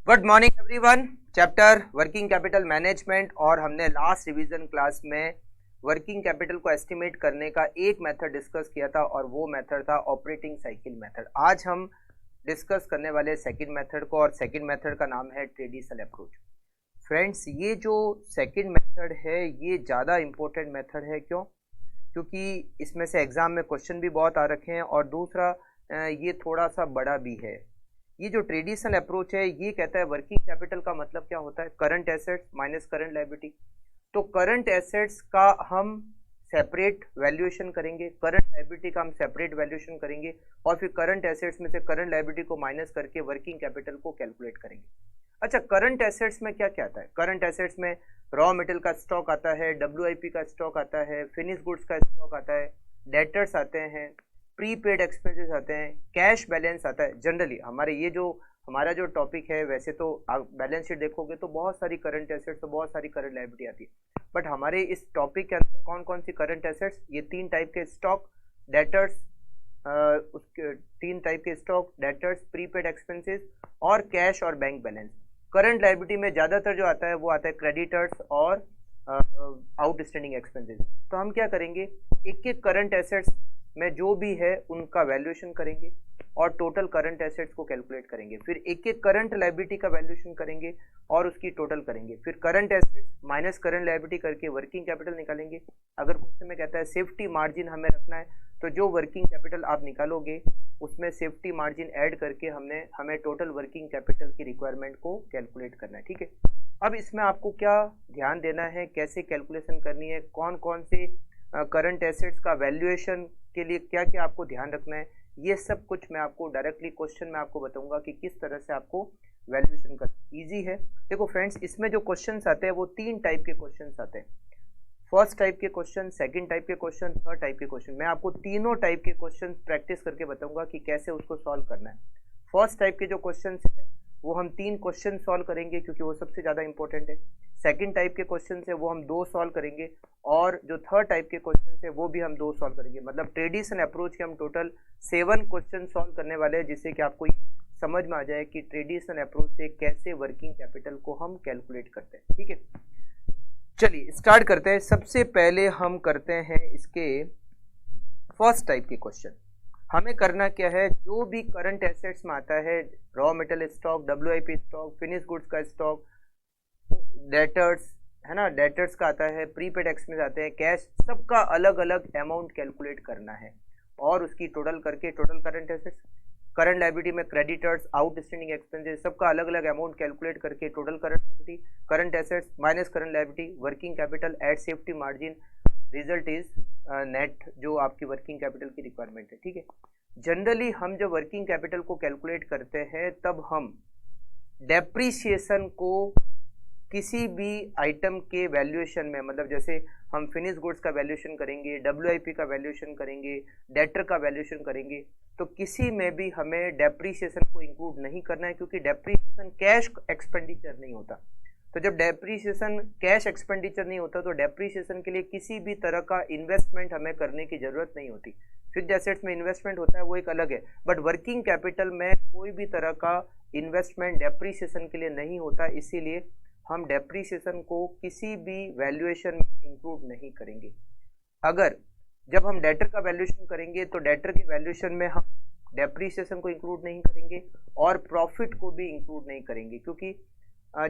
Good morning everyone. Chapter working capital management और हमने last revision class में working capital को एस्टिमेट करने का एक मेथड डिस्कस किया था और वो मेथड था ऑपरेटिंग साइकिल मेथड। आज हम डिस्कस करने वाले सेकंड मेथड को और सेकंड मेथड का नाम है ट्रेडिशनल अप्रोच। फ्रेंड्स, ये जो सेकंड मेथड है ये ज़्यादा इम्पोर्टेंट मेथड है। क्यों? क्योंकि इसमें से एग्जाम में क्वेश्चन भी बहुत आ रखे हैं और दूसरा ये थोड़ा सा बड़ा भी है। ये जो ट्रेडिशनल अप्रोच है ये कहता है वर्किंग कैपिटल का मतलब क्या होता है, current assets minus current liability. तो करंट एसेट्स का हम सेपरेट वैल्यूएशन करेंगे, करंट लायबिलिटी का हम सेपरेट वैल्यूएशन करेंगे और फिर करंट एसेट्स में से करंट लायबिलिटी को माइनस करके वर्किंग कैपिटल को कैलकुलेट करेंगे। अच्छा, करंट एसेट्स में क्या क्या आता है? करंट एसेट्स में रॉ मटेरियल का स्टॉक आता है, WIP का स्टॉक आता है, फिनिश गुड्स का स्टॉक आता है, डेटर्स आते हैं, प्रीपेड एक्सपेंसेस आते हैं, कैश बैलेंस आता है। जनरली हमारा जो टॉपिक है, वैसे तो आप बैलेंस शीट देखोगे तो बहुत सारी करंट एसेट्स तो बहुत सारी करंट लायबिलिटी आती है, बट हमारे इस टॉपिक के अंदर कौन कौन सी करंट एसेट्स, ये तीन टाइप के स्टॉक, डेटर्स, उसके तीन टाइप के स्टॉक, डेटर्स, प्रीपेड एक्सपेंसेस और कैश और बैंक बैलेंस। करंट लायबिलिटी में ज़्यादातर जो आता है वो आता है क्रेडिटर्स और आउटस्टैंडिंग एक्सपेंसेस। तो हम क्या करेंगे, एक एक करंट एसेट्स में जो भी है उनका वैल्यूएशन करेंगे और टोटल करंट एसेट्स को कैलकुलेट करेंगे, फिर एक एक करंट लायबिलिटी का वैल्यूएशन करेंगे और उसकी टोटल करेंगे, फिर current assets minus current liability करके वर्किंग कैपिटल निकालेंगे। अगर क्वेश्चन में कहता है सेफ्टी मार्जिन हमें रखना है तो जो वर्किंग कैपिटल आप निकालोगे उसमें सेफ्टी मार्जिन ऐड करके हमें टोटल वर्किंग कैपिटल की रिक्वायरमेंट को कैलकुलेट करना है। ठीक है, अब इसमें आपको क्या ध्यान देना है, कैसे कैलकुलेशन करनी है, कौन कौन से करंट एसेट्स का वैल्यूएशन के लिए क्या क्या आपको ध्यान रखना है, ये सब कुछ मैं आपको डायरेक्टली क्वेश्चन में आपको बताऊंगा कि किस तरह से आपको वैल्यूएशन करना इजी है। देखो फ्रेंड्स, इसमें जो क्वेश्चंस आते हैं वो तीन टाइप के क्वेश्चंस आते हैं। फर्स्ट टाइप के क्वेश्चन, सेकंड टाइप के क्वेश्चन, थर्ड टाइप के क्वेश्चन। मैं आपको तीनों टाइप के क्वेश्चन प्रैक्टिस करके बताऊंगा कि कैसे उसको सॉल्व करना है। फर्स्ट टाइप के जो क्वेश्चन है वो हम 3 क्वेश्चन सॉल्व करेंगे क्योंकि वो सबसे ज़्यादा इंपॉर्टेंट है। सेकंड टाइप के क्वेश्चन है वो हम 2 सॉल्व करेंगे और जो थर्ड टाइप के क्वेश्चन है वो भी हम 2 सॉल्व करेंगे। मतलब ट्रेडिशनल अप्रोच के हम टोटल 7 क्वेश्चन सॉल्व करने वाले हैं, जिससे कि आपको समझ में आ जाए कि ट्रेडिशनल अप्रोच से कैसे वर्किंग कैपिटल को हम कैलकुलेट करते हैं। ठीक है, चलिए स्टार्ट करते हैं। सबसे पहले हम करते हैं इसके फर्स्ट टाइप के क्वेश्चन। हमें करना क्या है, जो भी करंट एसेट्स में आता है, raw material stock, WIP stock, finish goods का स्टॉक, डेटर्स है ना, डेटर्स का आता है, प्रीपेड एक्सपेंस आते हैं, कैश, सबका अलग अलग अमाउंट कैलकुलेट करना है और उसकी टोटल करके total current assets, current liability में क्रेडिटर्स, आउटस्टैंडिंग एक्सपेंसेस, सबका अलग अलग अमाउंट कैलकुलेट करके total current liability, current assets minus current liability, working capital eight safety margin, result is net, जो आपकी वर्किंग कैपिटल की रिक्वायरमेंट है। ठीक है, जनरली हम जब वर्किंग कैपिटल को कैलकुलेट करते हैं तब हम डेप्रीशिएशन को किसी भी आइटम के वैल्यूएशन में, मतलब जैसे हम फिनिश गुड्स का वैल्यूएशन करेंगे, WIP का वैल्यूएशन करेंगे, डेटर का वैल्यूएशन करेंगे, तो किसी में भी हमें डेप्रीशिएशन को इंक्लूड नहीं करना है क्योंकि डेप्रीशिएशन कैश एक्सपेंडिचर नहीं होता। तो जब डेप्रीशिएशन कैश एक्सपेंडिचर नहीं होता तो डेप्रीशिएशन के लिए किसी भी तरह का इन्वेस्टमेंट हमें करने की जरूरत नहीं होती। फिक्स्ड एसेट्स में इन्वेस्टमेंट होता है वो एक अलग है, बट वर्किंग कैपिटल में कोई भी तरह का इन्वेस्टमेंट डेप्रीशिएशन के लिए नहीं होता, इसीलिए हम डेप्रीशिएशन को किसी भी वैल्यूएशन में इंक्लूड नहीं करेंगे। अगर जब हम डेटर का वैल्यूएशन करेंगे तो डेटर के वैल्यूएशन में हम डेप्रीशिएशन को इंक्लूड नहीं करेंगे और प्रॉफिट को भी इंक्लूड नहीं करेंगे, क्योंकि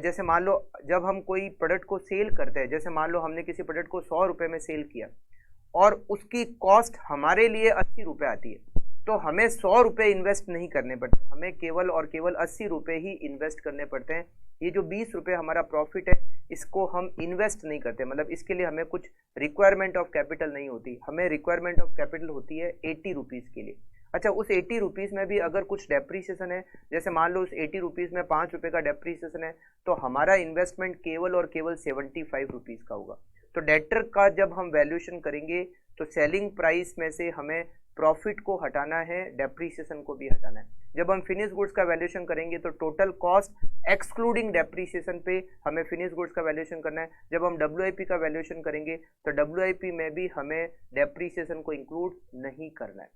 जैसे मान लो जब हम कोई प्रोडक्ट को सेल करते हैं, जैसे मान लो हमने किसी प्रोडक्ट को 100 रुपये में सेल किया और उसकी कॉस्ट हमारे लिए 80 रुपये आती है, तो हमें 100 रुपये इन्वेस्ट नहीं करने पड़ते, हमें केवल और केवल 80 रुपये ही इन्वेस्ट करने पड़ते हैं। ये जो 20 रुपये हमारा प्रॉफिट है इसको हम इन्वेस्ट नहीं करते, मतलब इसके लिए हमें कुछ रिक्वायरमेंट ऑफ कैपिटल नहीं होती, हमें रिक्वायरमेंट ऑफ कैपिटल होती है 80 रुपीज़ के लिए। अच्छा, उस 80 रुपीज़ में भी अगर कुछ डेप्रीशिएशन है, जैसे मान लो उस 80 रुपीज़ में 5 रुपये का डेप्रीशिएशन है, तो हमारा इन्वेस्टमेंट केवल और केवल 75 रुपीज़ का होगा। तो डेटर का जब हम वैल्यूएशन करेंगे तो सेलिंग प्राइस में से हमें प्रॉफिट को हटाना है, डेप्रीशिएशन को भी हटाना है। जब हम फिनिश गुड्स का वैल्यूएशन करेंगे तो टोटल कॉस्ट एक्सक्लूडिंग डेप्रीशिएशन पे हमें फिनिश गुड्स का वैल्यूएशन करना है। जब हम WIP का वैल्यूएशन करेंगे तो WIP में भी हमें डेप्रीशिएशन को इंक्लूड नहीं करना है।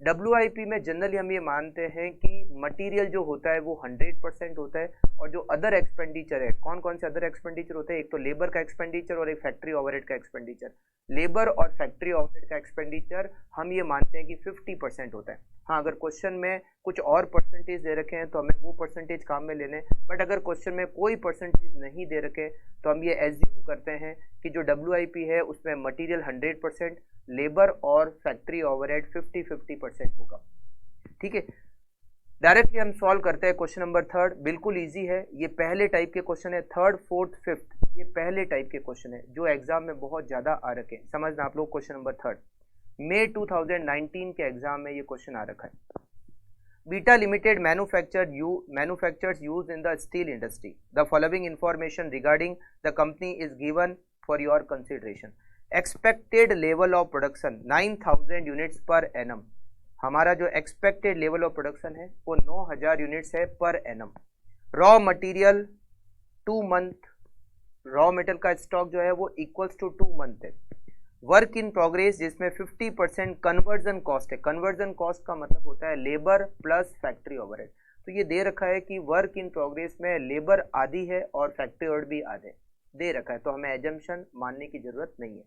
WIP में जनरली हम ये मानते हैं कि मटेरियल जो होता है वो 100% होता है, और जो अदर एक्सपेंडिचर है, कौन कौन से अदर एक्सपेंडिचर होते हैं, एक तो लेबर का एक्सपेंडिचर और एक फैक्ट्री ओवरहेड का एक्सपेंडिचर। लेबर और फैक्ट्री ओवरहेड का एक्सपेंडिचर हम ये मानते हैं कि 50% होता है। हाँ, अगर क्वेश्चन में कुछ और परसेंटेज दे रखे हैं तो हमें वो परसेंटेज काम में लेने, बट अगर क्वेश्चन में कोई परसेंटेज नहीं दे रखे तो हम ये एज्यूम करते हैं कि जो WIP है उसमें मटेरियल 100%, लेबर और फैक्ट्री ओवरहेड 50-50% होगा। ठीक है, डायरेक्टली हम सॉल्व करते हैं क्वेश्चन नंबर 3। बिल्कुल इजी है, ये पहले टाइप के क्वेश्चन है, 3rd, 4th, 5th, ये पहले टाइप के क्वेश्चन है जो एग्जाम में बहुत ज्यादा आ रखे हैं। समझना आप लोग, क्वेश्चन नंबर 3 मई 2019 के एग्जाम में ये क्वेश्चन आ रखा है। Beta Limited manufactures used in the steel industry. The following information regarding the company is given for your consideration. Expected level of production 9000 units per annum. हमारा जो एक्सपेक्टेड लेवल ऑफ प्रोडक्शन है वो 9000 units है per annum. Raw material 2 month, raw material का stock जो है वो equals to 2 month है। वर्क इन प्रोग्रेस जिसमें 50% कन्वर्जन कॉस्ट है। कन्वर्जन कॉस्ट का मतलब होता है लेबर प्लस फैक्ट्री ओवरहेड। तो ये दे रखा है कि वर्क इन प्रोग्रेस में लेबर आधी है और फैक्ट्री ओवरहेड भी आधे दे रखा है, तो हमें एजम्पशन मानने की जरूरत नहीं है।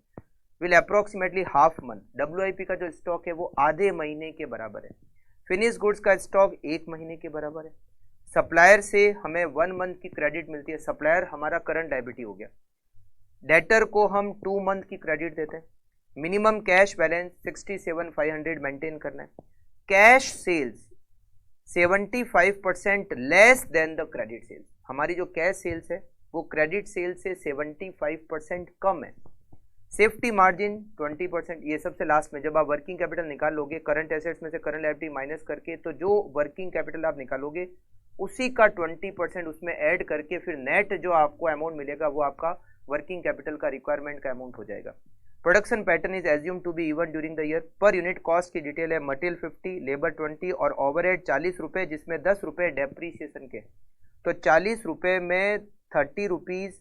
Will approximately half month. WIP का जो स्टॉक है वो आधे महीने के बराबर है। फिनिश गुड्स का स्टॉक 1 महीने के बराबर है। सप्लायर से हमें 1 मंथ की क्रेडिट मिलती है, सप्लायर हमारा करंट लायबिलिटी हो गया। डेटर को हम 2 मंथ की क्रेडिट देते हैं। मिनिमम कैश बैलेंस 67,500 मेंटेन करना है। Cash sales 75% less than the credit sales. हमारी जो कैश सेल्स है वो क्रेडिट सेल्स से 75% कम है। Safety margin 20%। ये सबसे लास्ट में जब आप वर्किंग कैपिटल निकाल लोगे करंट एसेट्स में से करंट लायबिलिटी माइनस करके, तो जो वर्किंग कैपिटल आप निकालोगे उसी का 20% उसमें ऐड करके फिर नेट जो आपको अमाउंट मिलेगा वो आपका वर्किंग कैपिटल का रिक्वायरमेंट का अमाउंट हो जाएगा। Production pattern is assume to be even during the year. Per unit cost की डिटेल है। मटेरियल 50, लेबर 20 और ओवरहेड 40 रुपये, जिसमें 10 रुपये डेप्रीसिएशन के। तो 40 रुपये में 30 रुपीज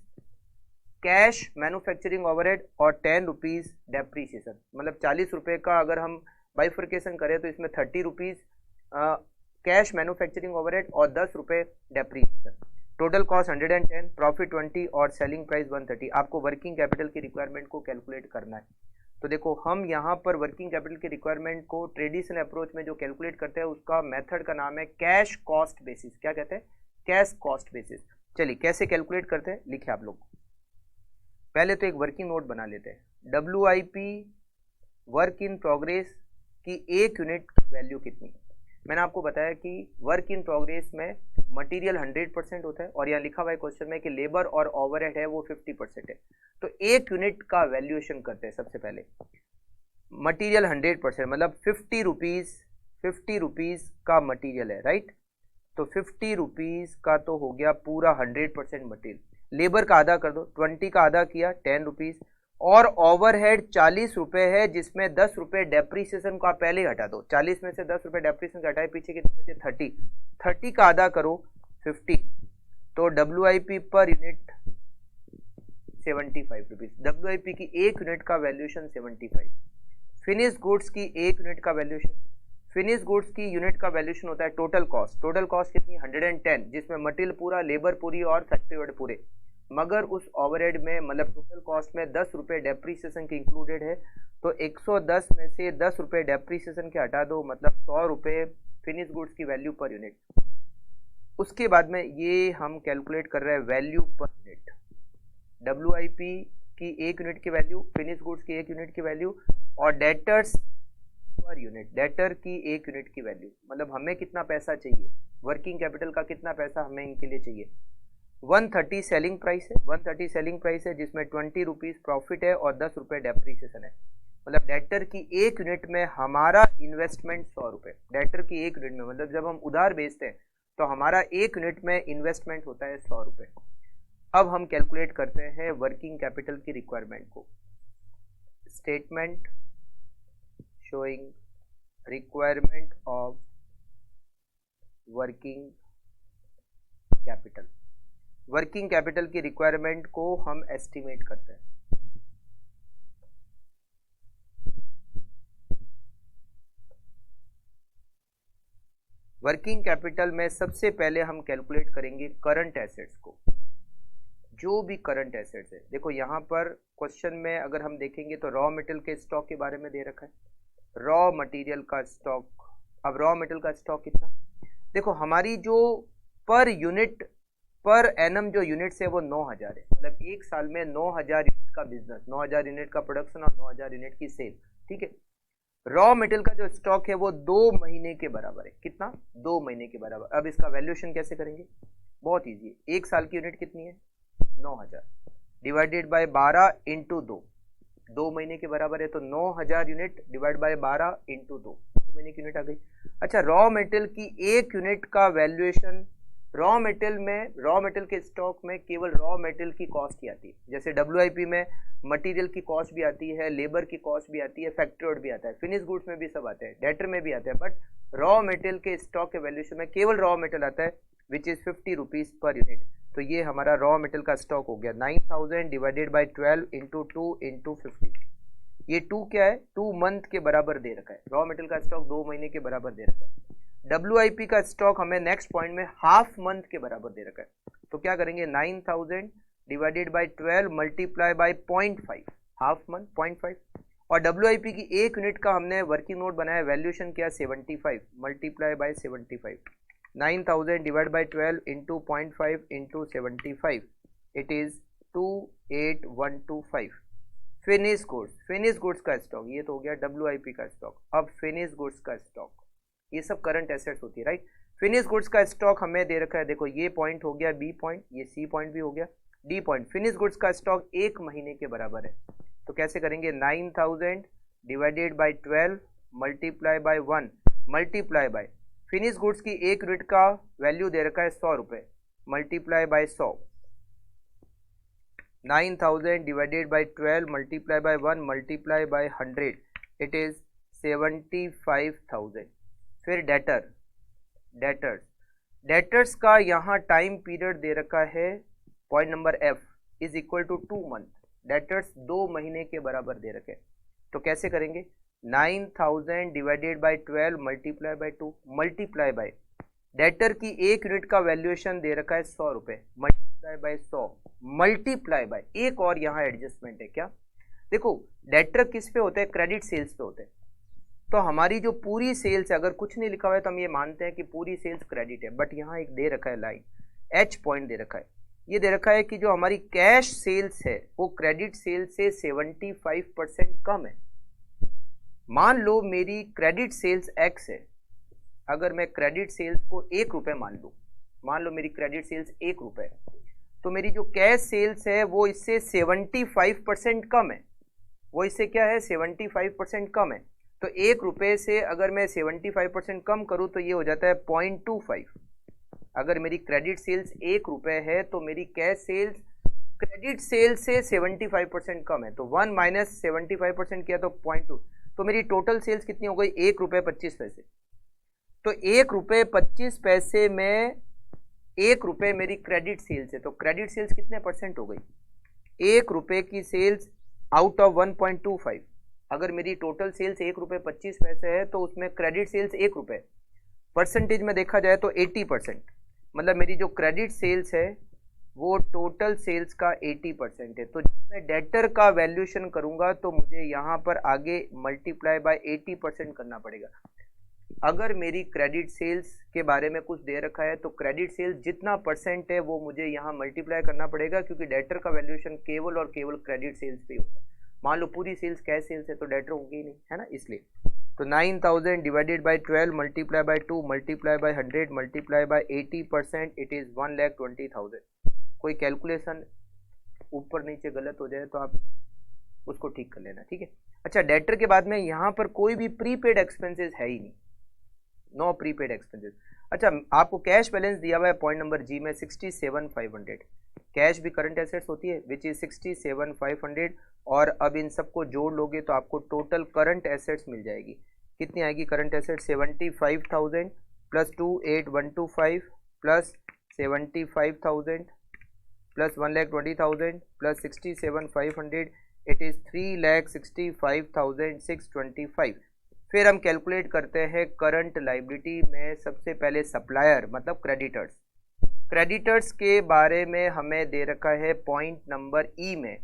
कैश मैन्युफैक्चरिंग ओवरहेड और 10 रुपीज डेप्रीसिएशन। मतलब 40 रुपये का अगर हम बाइफर्केशन करें तो इसमें 30 रुपीज कैश मैन्युफैक्चरिंग ओवरहेड और 10 रुपये डेप्रीसिएशन। टोटल कॉस्ट 110, प्रॉफिट 20 और सेलिंग प्राइस 130। आपको वर्किंग कैपिटल की रिक्वायरमेंट को कैलकुलेट करना है। तो देखो हम यहाँ पर वर्किंग कैपिटल की रिक्वायरमेंट को ट्रेडिशनल अप्रोच में जो कैलकुलेट करते हैं उसका मेथड का नाम है कैश कॉस्ट बेसिस। क्या कहते हैं? Cash cost basis. चलिए कैसे कैलकुलेट करते हैं लिखे आप लोग। पहले तो एक वर्किंग नोट बना लेते हैं। WIP वर्क इन प्रोग्रेस की 1 यूनिट की वैल्यू कितनी। मैंने आपको बताया कि वर्क इन प्रोग्रेस में मटेरियल 100% होता है और यहाँ लिखा हुआ है क्वेश्चन में कि लेबर और ओवरहेड है वो 50% है। तो 1 यूनिट का वैल्यूएशन करते हैं। सबसे पहले मटेरियल 100% मतलब 50 रुपीज का मटेरियल है, राइट। तो 50 रुपीज का तो हो गया पूरा 100% मटेरियल। लेबर का आधा कर दो, 20 का आधा किया 10 रुपीज, और ओवरहेड 40 रुपए है जिसमें 10 रुपए डेप्रीसिएशन को आप पहले ही हटा दो। 40 में से 10 रुपए डेप्रीसिएशन हटाए, पीछे कितने बचे 30 का आधा करो 50। तो WIP per unit 75 rupees. WIP की 1 यूनिट का वैल्यूएशन 75। फिनिश गुड्स की 1 यूनिट का वैल्यूएशन, फिनिश गुड्स की यूनिट का वैल्यूएशन होता है टोटल कॉस्ट। टोटल कॉस्ट कितनी 110, जिसमें मटेरियल पूरा, लेबर पूरी और फैक्ट्री ओवरहेड पूरे। मगर उस ओवरहेड में मतलब टोटल कॉस्ट में 10 रुपये डेप्रीसिएशन की इंक्लूडेड है। तो 110 में से 10 रुपये डेप्रीसिएशन के हटा दो, मतलब 100 रुपये फिनिश गुड्स की वैल्यू पर यूनिट। उसके बाद में ये हम कैलकुलेट कर रहे हैं वैल्यू पर यूनिट। WIP की 1 यूनिट की वैल्यू, फिनिश गुड्स की 1 यूनिट की वैल्यू और डेटर्स पर यूनिट, डेटर की 1 यूनिट की वैल्यू। मतलब हमें कितना पैसा चाहिए, वर्किंग कैपिटल का कितना पैसा हमें इनके लिए चाहिए। 130 सेलिंग प्राइस है, 130 सेलिंग प्राइस है जिसमें 20 रुपीज प्रॉफिट है और 10 रुपये डेप्रीसिएशन है। मतलब डेटर की 1 यूनिट में हमारा इन्वेस्टमेंट 100 रुपये। डेटर की 1 यूनिट में मतलब जब हम उधार बेचते हैं तो हमारा 1 यूनिट में इन्वेस्टमेंट होता है 100 रुपये। अब हम कैलकुलेट करते हैं वर्किंग कैपिटल की रिक्वायरमेंट को। Statement showing requirement of working capital. Working capital की रिक्वायरमेंट को हम एस्टिमेट करते हैं। वर्किंग कैपिटल में सबसे पहले हम कैलकुलेट करेंगे करंट एसेट्स को, जो भी करंट एसेट्स है। देखो यहाँ पर क्वेश्चन में अगर हम देखेंगे तो रॉ मटेरियल के स्टॉक के बारे में दे रखा है, रॉ मटेरियल का स्टॉक। अब रॉ मटेरियल का स्टॉक कितना, देखो हमारी जो पर यूनिट पर एनम जो यूनिट्स है वो 9000 है, मतलब एक साल में 9000 यूनिट का बिजनेस, 9000 यूनिट का प्रोडक्शन और 9000 यूनिट की सेल, ठीक है। रॉ मटेरियल का जो स्टॉक है वो 2 महीने के बराबर है, कितना, 2 महीने के बराबर। अब इसका वैल्यूएशन कैसे करेंगे, बहुत ईजी है। एक साल की यूनिट कितनी है, 9000 डिवाइडेड बाय 12 इंटू 2 महीने के बराबर है, तो 9000 यूनिट डिवाइड बाय 12 इंटू 2 महीने की यूनिट आ गई। अच्छा, रॉ मटेरियल की एक यूनिट का वैल्यूएशन, रॉ मटेरियल के स्टॉक में केवल रॉ मटेरियल की कॉस्ट ही आती है। जैसे WIP में मटेरियल की कॉस्ट भी आती है, लेबर की कॉस्ट भी आती है, फैक्ट्री आउट भी आता है, फिनिश गुड्स में भी सब आते हैं, डेटर में भी आते हैं, बट रॉ मटेरियल के स्टॉक के वैल्यूएशन में केवल रॉ मटेरियल आता है, which is 50 rupees per unit. तो ये हमारा रॉ मटेरियल का स्टॉक हो गया 9000 डिवाइडेड बाई 12 इंटू 2 इंटू 50। ये 2 क्या है, 2 मंथ के बराबर दे रखा है। रॉ मटेरियल का स्टॉक 2 महीने के बराबर दे रखा है। WIP का स्टॉक हमें नेक्स्ट पॉइंट में हाफ मंथ के बराबर दे रखा है, तो क्या करेंगे, 9000 divided by 12 multiply by 0.5, half month 0.5। और WIP की एक यूनिट का हमने वर्किंग नोट बनाया, वैल्यूएशन किया 75 multiply by 75, 9000 divide by 12 into 0.5 into 75, it is 28125। Finish goods का स्टॉक, ये तो हो गया WIP का स्टॉक। अब फिनिश गुड्स का स्टॉक, ये सब करंट एसेट्स होती है, राइट। फिनिश गुड्स का स्टॉक हमें दे रखा है, देखो ये पॉइंट हो गया B पॉइंट, ये C पॉइंट भी हो गया D पॉइंट। फिनिश गुड्स का स्टॉक 1 महीने के बराबर है, तो कैसे करेंगे, 9000 divided by 12 multiply by 1 multiply by, finish goods की एक यूनिट का वैल्यू दे रखा है 100 रुपए, multiply by 100, 9000 divided by 12 multiply by 1 multiply by 100, it is 75,000। फिर डेटर्स का यहाँ टाइम पीरियड दे रखा है, point number F is equal to 2 month, debtors 2 महीने के बराबर दे रखे। तो कैसे करेंगे, 9000 divided by 12 multiply by 2 multiply by, debtor की एक यूनिट का वैल्यूएशन दे रखा है 100 रुपए, मल्टीप्लाई बाई 100 मल्टीप्लाई बाई, एक और यहाँ एडजस्टमेंट है क्या, देखो डेटर किस पे होते हैं, क्रेडिट सेल्स पे होते हैं। तो हमारी जो पूरी सेल्स है, अगर कुछ नहीं लिखा हुआ है तो हम ये मानते हैं कि पूरी सेल्स क्रेडिट है, बट यहाँ एक दे रखा है लाइन, H पॉइंट दे रखा है, ये दे रखा है कि जो हमारी कैश सेल्स है वो क्रेडिट सेल्स से 75% कम है। मान लो मेरी क्रेडिट सेल्स X है, अगर मैं क्रेडिट सेल्स को 1 रुपए मान लो मेरी क्रेडिट सेल्स 1 रुपए, तो मेरी जो कैश सेल्स है वो इससे 75% कम है, वो इससे क्या है, 75% कम है। तो 1 रुपए से अगर मैं 75% कम करूं तो ये हो जाता है 0.25। अगर मेरी क्रेडिट सेल्स 1 रुपए है तो मेरी कैश सेल्स क्रेडिट सेल्स से 75% कम है, तो 1 माइनस 75% किया तो 0.2, तो मेरी टोटल सेल्स कितनी हो गई, 1 रुपये 25 पैसे। तो 1 रुपये 25 पैसे में 1 रुपये मेरी क्रेडिट सेल्स है, तो क्रेडिट सेल्स कितने परसेंट हो गई, 1 रुपये की सेल्स आउट ऑफ 1.25। अगर मेरी टोटल सेल्स 1 रुपये 25 पैसे है तो उसमें क्रेडिट सेल्स 1 रुपये, परसेंटेज में देखा जाए तो 80%, मतलब मेरी जो क्रेडिट सेल्स है वो टोटल सेल्स का 80% है। तो जब मैं डेटर का वैल्यूएशन करूंगा तो मुझे यहाँ पर आगे मल्टीप्लाई बाय 80% करना पड़ेगा। अगर मेरी क्रेडिट सेल्स के बारे में कुछ दे रखा है तो क्रेडिट सेल्स जितना परसेंट है वो मुझे यहाँ मल्टीप्लाई करना पड़ेगा, क्योंकि डेटर का वैल्यूएशन केवल और केवल क्रेडिट सेल्स पे होता है। मान लो पूरी सेल्स कैश सेल्स है तो डेटर होगी ही नहीं, है ना, इसलिए। तो 9000 divided by 12 multiply by 2 multiply by 100 multiply by 80%, it is 1,20,000। कोई कैलकुलेशन ऊपर नीचे गलत हो जाए तो आप उसको ठीक कर लेना, ठीक है। अच्छा, डेटर के बाद में यहाँ पर कोई भी प्रीपेड एक्सपेंसेस है ही नहीं, नो प्रीपेड एक्सपेंसेस। अच्छा, आपको कैश बैलेंस दिया हुआ है पॉइंट नंबर G में 67,500, कैश भी करंट एसेट्स होती है विच इज 67,500, और अब इन सबको जोड़ लोगे तो आपको टोटल करंट एसेट्स मिल जाएगी। कितनी आएगी current assets, 75,000 plus 28,125 plus 75,000 plus 1,20,000 plus 67,500, it is 3,65,625। फिर हम कैलकुलेट करते हैं करंट लाइबिलिटी में सबसे पहले सप्लायर मतलब क्रेडिटर्स। क्रेडिटर्स के बारे में हमें दे रखा है पॉइंट नंबर ई में,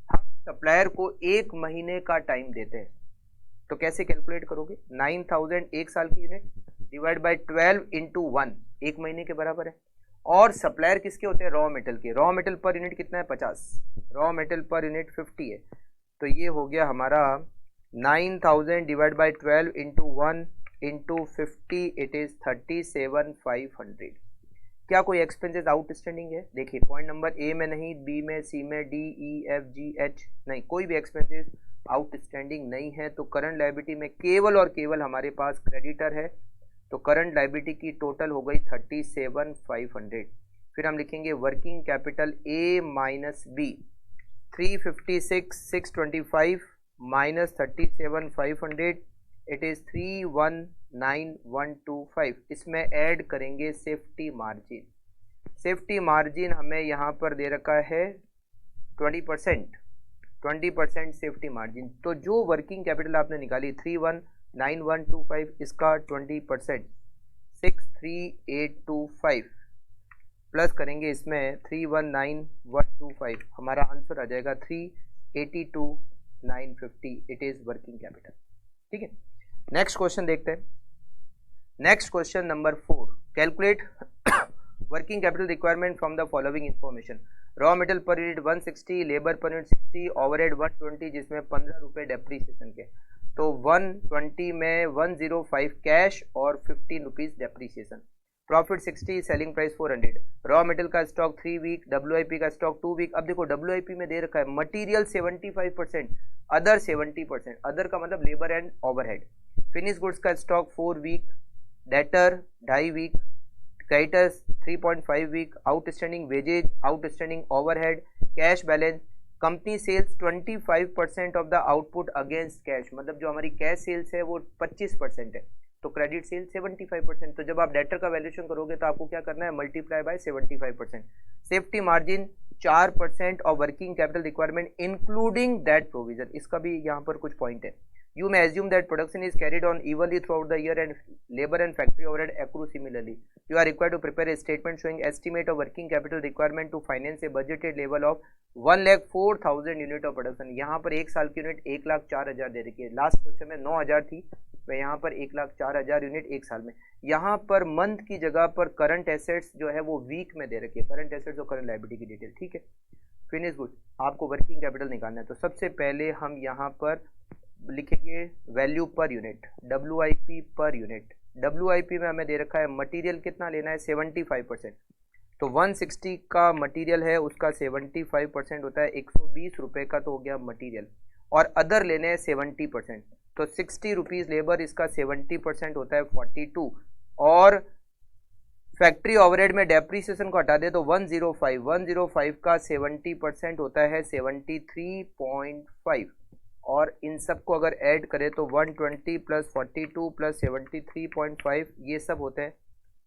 हम सप्लायर को 1 महीने का टाइम देते हैं। तो कैसे कैलकुलेट करोगे? 9000 1 साल की यूनिट डिवाइड बाय 12 इंटू 1 1 महीने के बराबर है। और सप्लायर किसके होते हैं? रॉ मेटल के। रॉ मेटल पर यूनिट कितना है? 50। रॉ मेटल पर यूनिट 50 है। तो ये हो गया हमारा 9000 divide by 12 into 1 into 50, it is 37,500। क्या कोई एक्सपेंसेस आउटस्टैंडिंग है? देखिए पॉइंट नंबर ए में नहीं, बी में, सी में, डी, ई, एफ, जी, एच नहीं, कोई भी एक्सपेंसेस आउटस्टैंडिंग नहीं है। तो करंट लायबिलिटी में केवल और केवल हमारे पास क्रेडिटर है। तो करंट लायबिलिटी की टोटल हो गई 37,500। फिर हम लिखेंगे working capital A minus B, 356,625 minus 37,500, it is 319,125। इसमें ऐड करेंगे सेफ्टी मार्जिन। सेफ्टी मार्जिन हमें यहाँ पर दे रखा है 20% सेफ्टी मार्जिन। तो जो वर्किंग कैपिटल आपने निकाली 319,125, इसका 20% 63825 प्लस करेंगे इसमें 319,125, हमारा आंसर आ जाएगा 382,950। It is working capital. ठीक है, नेक्स्ट क्वेश्चन देखते हैं। Next question number 4, calculate working capital requirement from the following information. Raw metal per unit 160, labour per unit 60, overhead 120 जिसमें 15 रुपये डेप्रीसिएशन के। तो 120 में 105 कैश और 15 rupees depreciation. Profit 60, selling price 400। Raw metal का स्टॉक 3 वीक, WIP का stock 2 week. अब देखो WIP में दे रखा है मटेरियल 75%, अदर 70%। अदर का मतलब labour and overhead. Finish goods का stock 4 week, debtor 2.5 week, creditors 3.5 week, outstanding wages, outstanding overhead, cash balance. Company sales 25% of the output against cash, मतलब जो हमारी कैश सेल्स है वो 25% है। तो क्रेडिट सेल 75%। तो जब आप डेटर का वैल्यूएशन करोगे तो आपको क्या करना है? Multiply by 75%। Safety margin 4% of working capital requirement including that provision. इसका भी यहाँ पर कुछ पॉइंट है। You may assume that production is carried on evenly throughout the year and labor and factory overhead accrue similarly. You are required to prepare a statement showing estimate of working capital requirement to finance a budgeted level of 1,04,000 unit of production. यहाँ पर 1 साल की unit 1,04,000 दे रखी है। Last question में 9,000 थी, तो यहाँ पर 1,04,000 यूनिट 1 साल में। यहाँ पर मंथ की जगह पर करंट एसेट्स जो है वो वीक में दे रखी है, करंट एसेट्स और करंट लायबिलिटी की डिटेल। ठीक है, फिनिश गुड आपको वर्किंग कैपिटल निकालना है। तो सबसे पहले हम यहाँ पर लिखेंगे value per unit, WIP per unit. WIP में हमें दे रखा है मटेरियल कितना लेना है? 75%। तो 160 का मटेरियल है, उसका 75% होता है 120 रुपये का, तो हो गया मटेरियल। और अदर लेने हैं 70%, तो 60 रुपीज़ लेबर, इसका 70% होता है 42। और फैक्ट्री ओवरहेड में डेप्रीसिएशन को हटा दे तो 105 का 70% होता है 73.5। और इन सब को अगर ऐड करें तो 120 प्लस 42 प्लस 73.5 ये सब होते हैं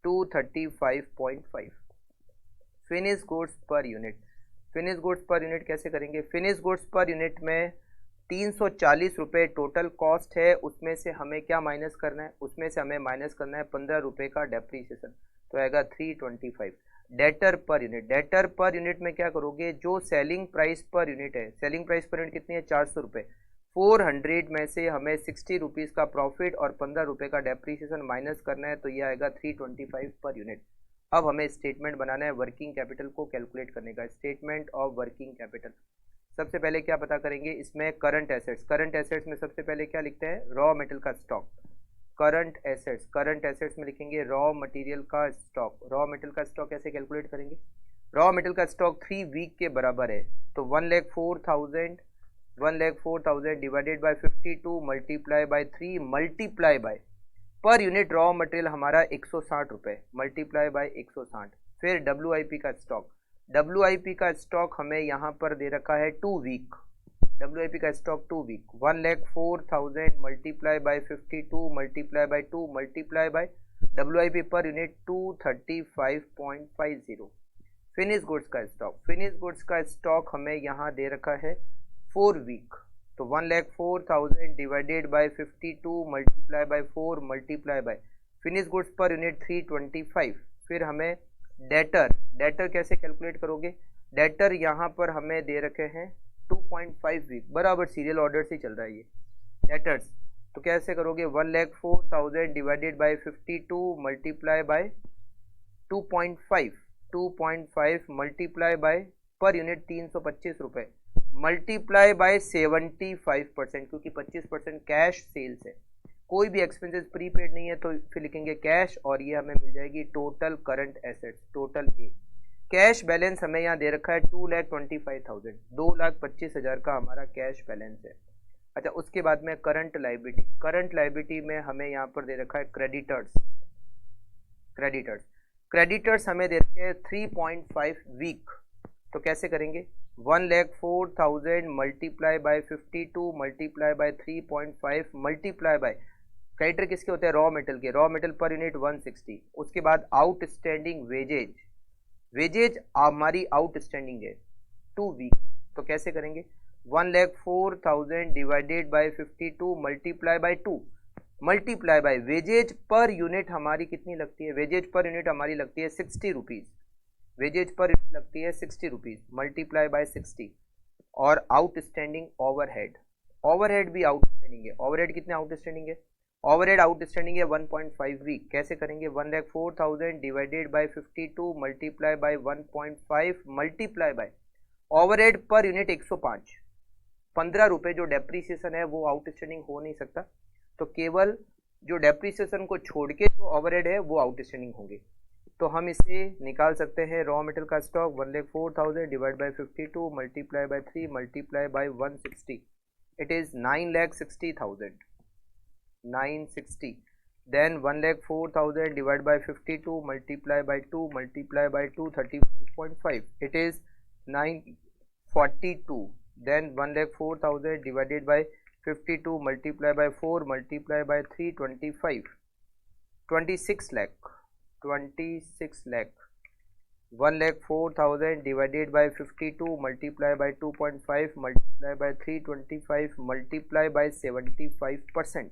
235.5। Finish goods per unit. Finish goods per unit कैसे करेंगे? फिनिश गुड्स पर यूनिट में 340 रुपये टोटल कॉस्ट है, उसमें से हमें क्या माइनस करना है? उसमें से हमें माइनस करना है 15 रुपये का डेप्रीसिएशन, तो आएगा 325। Debtor per unit. Debtor per unit में क्या करोगे? जो सेलिंग प्राइस पर यूनिट है, सेलिंग प्राइस पर यूनिट कितनी है? 400 रुपये। 400 में से हमें 60 रुपीज़ का प्रॉफिट और 15 रुपये का डेप्रीसिएशन माइनस करना है, तो ये आएगा 325 पर यूनिट। अब हमें स्टेटमेंट बनाना है वर्किंग कैपिटल को कैलकुलेट करने का। स्टेटमेंट ऑफ वर्किंग कैपिटल, सबसे पहले क्या पता करेंगे? इसमें करंट एसेट्स। करंट एसेट्स में सबसे पहले क्या लिखते हैं? रॉ मेटल का stock. Current assets, current assets में लिखेंगे रॉ मटेरियल का स्टॉक। रॉ मेटल का स्टॉक कैसे कैलकुलेट करेंगे? रॉ मेटल का स्टॉक 3 वीक के बराबर है, तो 1,04,000 divided by 52 multiply by 3 multiply bye पर यूनिट रॉ मटेरियल हमारा 160 रुपये, मल्टीप्लाई बाय 160। फिर WIP का स्टॉक। WIP का स्टॉक हमें यहाँ पर दे रखा है 2 वीक। WIP का stock 2 week, 1,04,000 multiply by 52 multiply by 2 multiply by WIP per unit 235.50। Finish goods का स्टॉक। फिनिश गुड्स का स्टॉक हमें यहाँ दे रखा है 4 वीक। तो 1,04,000 divided by 52 multiply by 4 multiply by finish goods per unit 325। फिर हमें डेटर कैसे कैलकुलेट करोगे? डेटर यहाँ पर हमें दे रखे हैं 2.5 वीक, बराबर सीरियल ऑर्डर से चल रहा है ये डेटर्स। तो कैसे करोगे? 1,04,000 divided by 52 multiply by 2.5 multiply bye पर यूनिट 325 रुपये मल्टीप्लाई बाय 75%, क्योंकि 25% कैश सेल्स है, कोई भी एक्सपेंसेस प्रीपेड नहीं है, तो फिर लिखेंगे कैश, और ये हमें मिल जाएगी total current assets, total A. Cash balance हमें यहाँ दे रखा है 2,25,000, 2,25,000 का हमारा कैश बैलेंस है। अच्छा, उसके बाद में करंट लाइबिलिटी में हमें यहाँ पर दे रखा है क्रेडिटर्स हमें दे रखे हैं 3.5 वीक। तो कैसे करेंगे? 1,04,000 multiply by 52 multiply by 3.5 multiply bye, creditor किसके होते हैं? रॉ मेटल के, रॉ मेटल पर यूनिट 160। उसके बाद आउटस्टैंडिंग वेजेज हमारी आउटस्टैंडिंग है 2 वीक। तो कैसे करेंगे? 1,04,000 divided by 52 multiply by 2 multiply by wages per unit हमारी कितनी लगती है? वेजेज पर यूनिट हमारी लगती है 60 रुपीज़, वेजेज पर यूनिट लगती है 60 रुपीज़ मल्टीप्लाई बाय 60। और आउटस्टैंडिंग ओवरहेड भी आउटस्टैंडिंग है। ओवरहेड कितने आउटस्टैंडिंग है? ओवरहेड आउटस्टैंडिंग है 1.5 वीक। कैसे करेंगे? 1,04,000 divided by 52 multiply bye 1.5 multiply by overhead per unit 105, 15 रुपये जो डेप्रीसिएशन है वो आउटस्टैंडिंग हो नहीं सकता, तो केवल जो डेप्रीसिएशन को छोड़ के जो ओवरहेड है वो आउटस्टैंडिंग होंगे। तो हम इसे निकाल सकते हैं। रॉ मेटेरियल का stock 1,04,000 divide by 52 multiply by 3 multiply by 160, it is 9,60,000, 960। Then 1,04,000 divide by 52 multiply by 2 multiply by 2 35.5, it is 942। Then 1,04,000 divided by 52 multiply by 4 multiply by 3 25, 26 lakh 1,04,000 divided by 52 multiply by 2.5 multiply by 325 multiply by 75%,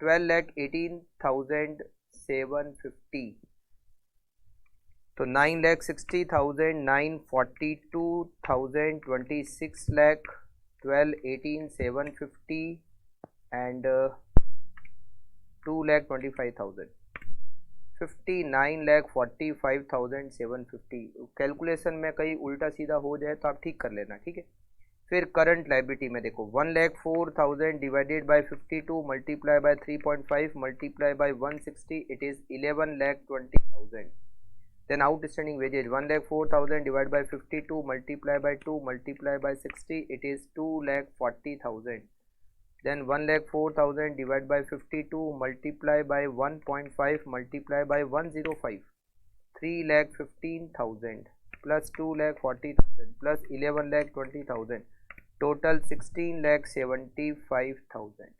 12,18,750। तो 9,60,000, 942,000, 26 lakh, 12,18,750 and 2,25,000, 59,45,750। Calculation में कहीं उल्टा सीधा हो जाए तो आप ठीक कर लेना, ठीक है। फिर करंट लायबिलिटी में देखो 1,04,000 divided by 52 multiply by 3.5 multiply by 160, it is 11,20,000। Then outstanding wages 1,04,000 divide by 52 multiply by 2 multiply by 60, it is 2,40,000। Then 1,04,000 divided by 52 multiply by 1.5 multiply by 105, 3,15,000 plus 2,40,000 plus 11,20,000, total 16,75,000.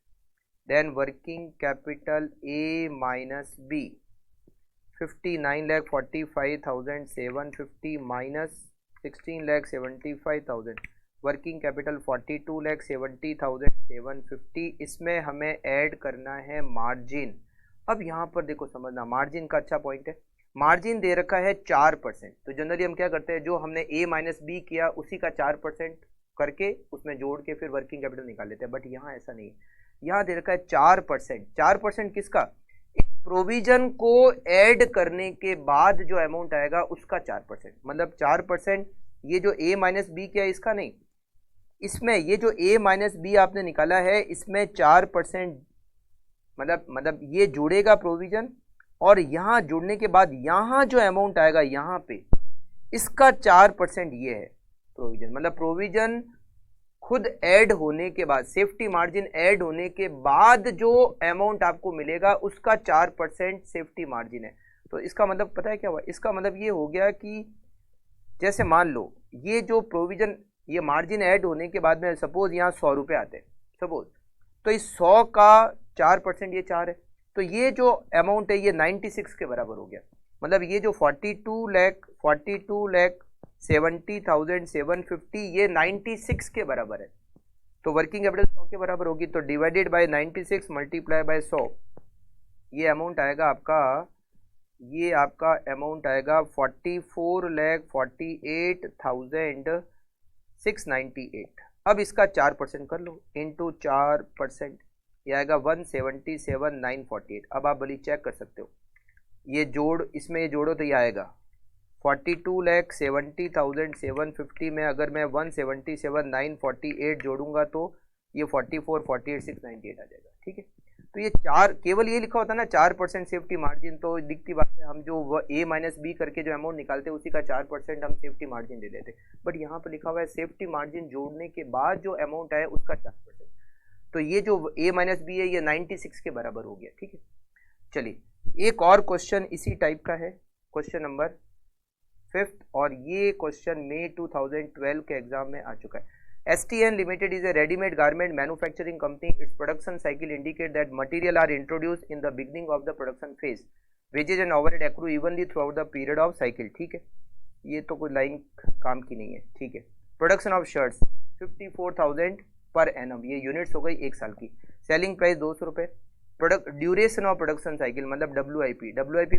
Then working capital A minus B, 59,45,750 minus 16,75,000, working capital 42,70,750। इसमें हमें add करना है margin. अब यहाँ पर देखो समझना, margin का अच्छा पॉइंट है, मार्जिन दे रखा है 4%। तो जनरली हम क्या करते हैं, जो हमने ए माइनस बी किया उसी का 4% करके उसमें जोड़ के फिर वर्किंग कैपिटल निकाल लेते हैं, बट यहाँ ऐसा नहीं है। यहाँ दे रखा है 4%। 4% किसका? प्रोविजन को ऐड करने के बाद जो अमाउंट आएगा उसका 4%, मतलब 4%। ये जो ए माइनस बी किया इसका नहीं, इसमें ये जो a माइनस बी आपने निकाला है इसमें 4%, मतलब ये जुड़ेगा प्रोविजन, और यहाँ जुड़ने के बाद यहाँ जो अमाउंट आएगा यहाँ पे इसका 4% ये है प्रोविजन। मतलब प्रोविजन खुद ऐड होने के बाद, सेफ्टी मार्जिन ऐड होने के बाद जो अमाउंट आपको मिलेगा उसका 4% सेफ्टी मार्जिन है। तो इसका मतलब पता है क्या हुआ? इसका मतलब ये हो गया कि जैसे मान लो ये जो प्रोविजन, ये मार्जिन ऐड होने के बाद में सपोज यहाँ 100 रुपये आते हैं सपोज, तो इस 100 का 4% ये 4 है, तो ये जो अमाउंट है ये 96 के बराबर हो गया। मतलब ये जो 42,70,750 ये 96 के बराबर है। तो वर्किंग कैपिटल 100 के बराबर होगी, तो डिवाइडेड बाय 96 मल्टीप्लाई बाय 100, ये अमाउंट आएगा आपका, ये आपका अमाउंट आएगा 44,48,698। अब इसका 4% कर लो, इंटू 4%, ये आएगा 177,948। अब आप भली चेक कर सकते हो, ये जोड़, इसमें ये जोड़ो तो ये आएगा 42,70,750 में अगर मैं 177,948 जोड़ूंगा तो ये 44,48,698 आ जाएगा। ठीक है, तो ये चार, केवल ये लिखा होता है ना 4% सेफ्टी मार्जिन, तो दिखती बात है, हम जो ए माइनस बी करके जो अमाउंट निकालते हैं उसी का 4% हम सेफ्टी मार्जिन दे देते, बट यहाँ पर लिखा हुआ है सेफ्टी मार्जिन जोड़ने के बाद जो अमाउंट है उसका 4%, तो ये जो ए माइनस बी है ये 96 के बराबर हो गया। ठीक है, चलिए एक और क्वेश्चन इसी टाइप का है, क्वेश्चन नंबर 5, और ये क्वेश्चन मई 2012 के एग्जाम में आ चुका है। STN Limited is a ready-made garment manufacturing company. Its production cycle indicate that material are introduced in the beginning of the production phase. Wages and overhead accrue evenly throughout the period of cycle. ठीक है, ये तो कोई line काम की नहीं है। ठीक है, production of shirts 54,000 per annum, ये यूनिट्स हो गई एक साल की। सेलिंग प्राइस 200 रुपये। Product duration of production cycle मतलब WIP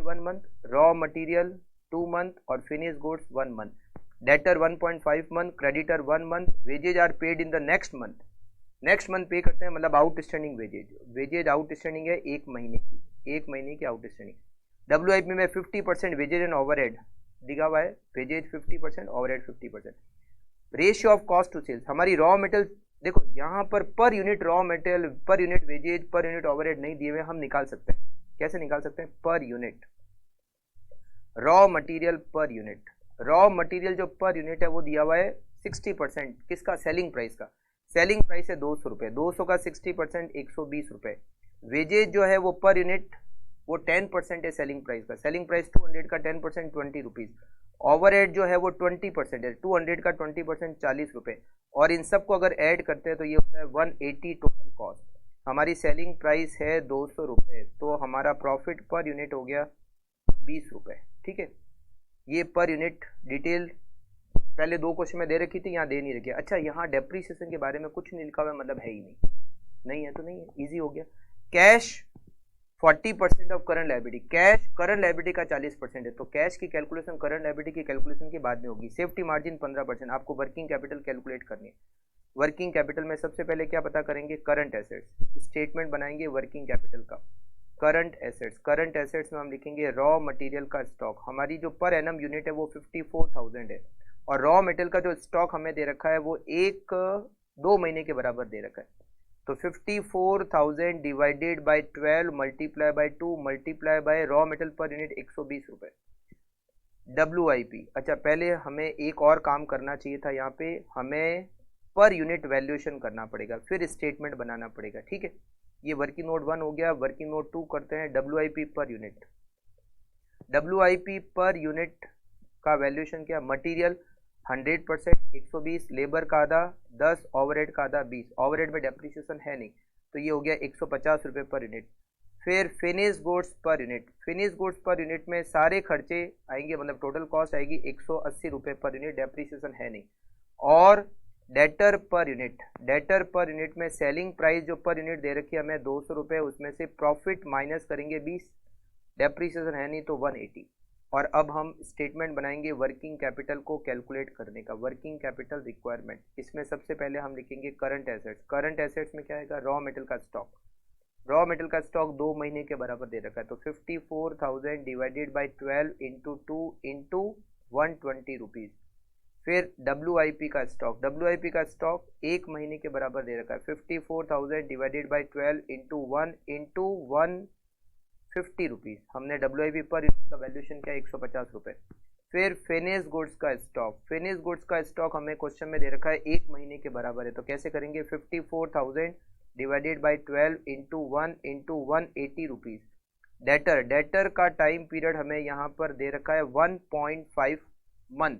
1 month, raw material 2 month और finish goods 1 month. Debtor 1.5 month, creditor 1 month, wages are paid in the next month, next month पे करते हैं मतलब आउटस्टैंडिंग वेजेज, वेजेज आउटस्टैंडिंग है 1 महीने की, 1 महीने की आउटस्टैंडिंग। WIP में 50% वेजेज एंड ओवरहेड दिखा हुआ है, wages 50%, overhead 50%। Ratio of cost to sales, हमारी रॉ मटेरियल देखो यहाँ पर unit raw material, per unit wages, per unit overhead नहीं दिए हुए, हम निकाल सकते हैं। कैसे निकाल सकते हैं? पर unit raw material per unit, raw material जो पर यूनिट है वो दिया हुआ है 60% किसका? सेलिंग प्राइस का। सेलिंग प्राइस है 200 रुपये, 200 का 60% 120 रुपये। वेजेज जो है वो पर यूनिट वो 10% है सेलिंग प्राइस का, सेलिंग प्राइस 200 का 10% 20 रुपीज़। ओवरहेड जो है वो 20% है, 200 का 20% 40 रुपये। और इन सबको अगर ऐड करते हैं तो ये होता है 180 टोटल कॉस्ट। हमारी सेलिंग प्राइस है 200 रुपये, तो हमारा प्रॉफिट पर यूनिट हो गया 20 रुपये। ठीक है, ये पर यूनिट डिटेल पहले 2 क्वेश्चन में दे रखी थी, यहाँ दे नहीं रखी। अच्छा, यहाँ डेप्रीसिएशन के बारे में कुछ नहीं लिखा हुआ है, मतलब है ही नहीं, नहीं है तो नहीं है, इजी हो गया। Cash 40% of current liability, cash current liability का 40% है, तो कैश की कैलकुलेशन करंट लायबिलिटी की कैलकुलेशन के बाद में होगी। सेफ्टी मार्जिन 15%, आपको वर्किंग कैपिटल कैलकुलेट करनी है। वर्किंग कैपिटल में सबसे पहले क्या पता करेंगे? करंट एसेट्स, स्टेटमेंट बनाएंगे वर्किंग कैपिटल का। करंट एसेट्स, करंट एसेट्स में हम लिखेंगे रॉ मटेरियल का स्टॉक, हमारी जो पर एनम यूनिट है वो 54,000 है, और रॉ मटेरियल का जो स्टॉक हमें दे रखा है वो 1-2 महीने के बराबर दे रखा है। तो 54,000 divided by 12 multiply by 2 multiply bye raw material per unit 120 रुपये। WIP, अच्छा पहले हमें एक और काम करना चाहिए था, यहाँ पे हमें पर यूनिट वैल्यूएशन करना पड़ेगा, फिर स्टेटमेंट बनाना पड़ेगा। ठीक है, ये वर्किंग नोट 1 हो गया। वर्किंग नोट 2 करते हैं। WIP per unit, WIP per unit का वैल्यूएशन क्या? मटेरियल 100% 120, लेबर का आधा 10, ओवरहेड का आधा 20, ओवरहेड में डेप्रिसिएशन है नहीं तो ये हो गया 150 रुपये पर यूनिट। फिर finish goods per unit, finish goods per unit में सारे खर्चे आएंगे, मतलब टोटल कॉस्ट आएगी 180 रुपये पर यूनिट, डेप्रिसिएशन है नहीं। और debtor per unit, debtor per unit में सेलिंग प्राइस जो पर यूनिट दे रखी है हमें 200 रुपये, उसमें से प्रॉफिट माइनस करेंगे 20, डेप्रिसिएशन है नहीं तो 180। और अब हम स्टेटमेंट बनाएंगे वर्किंग कैपिटल को कैलकुलेट करने का। वर्किंग कैपिटल रिक्वायरमेंट, इसमें सबसे पहले हम लिखेंगे करंट एसेट्स। करंट एसेट्स में क्या आएगा? रॉ मटेरियल का स्टॉक, रॉ मटेरियल का स्टॉक 2 महीने के बराबर दे रखा है, तो 54,000 divided by 12 into 2 into 120 rupees. फिर WIP का स्टॉक, WIP का स्टॉक 1 महीने के बराबर दे रखा है, 54,000 divided by 12 into 1 into 150 rupees. हमने WIP पर इसका वैल्यूशन क्या है? 150 रुपये। फिर फिनिश गुड्स का स्टॉक, फिनिश गुड्स का स्टॉक हमें क्वेश्चन में दे रखा है 1 महीने के बराबर है, तो कैसे करेंगे? 54,000 divided by 12 into 1 into 180 rupees. Debtor, debtor का टाइम पीरियड हमें यहाँ पर दे रखा है 1.5 मंथ,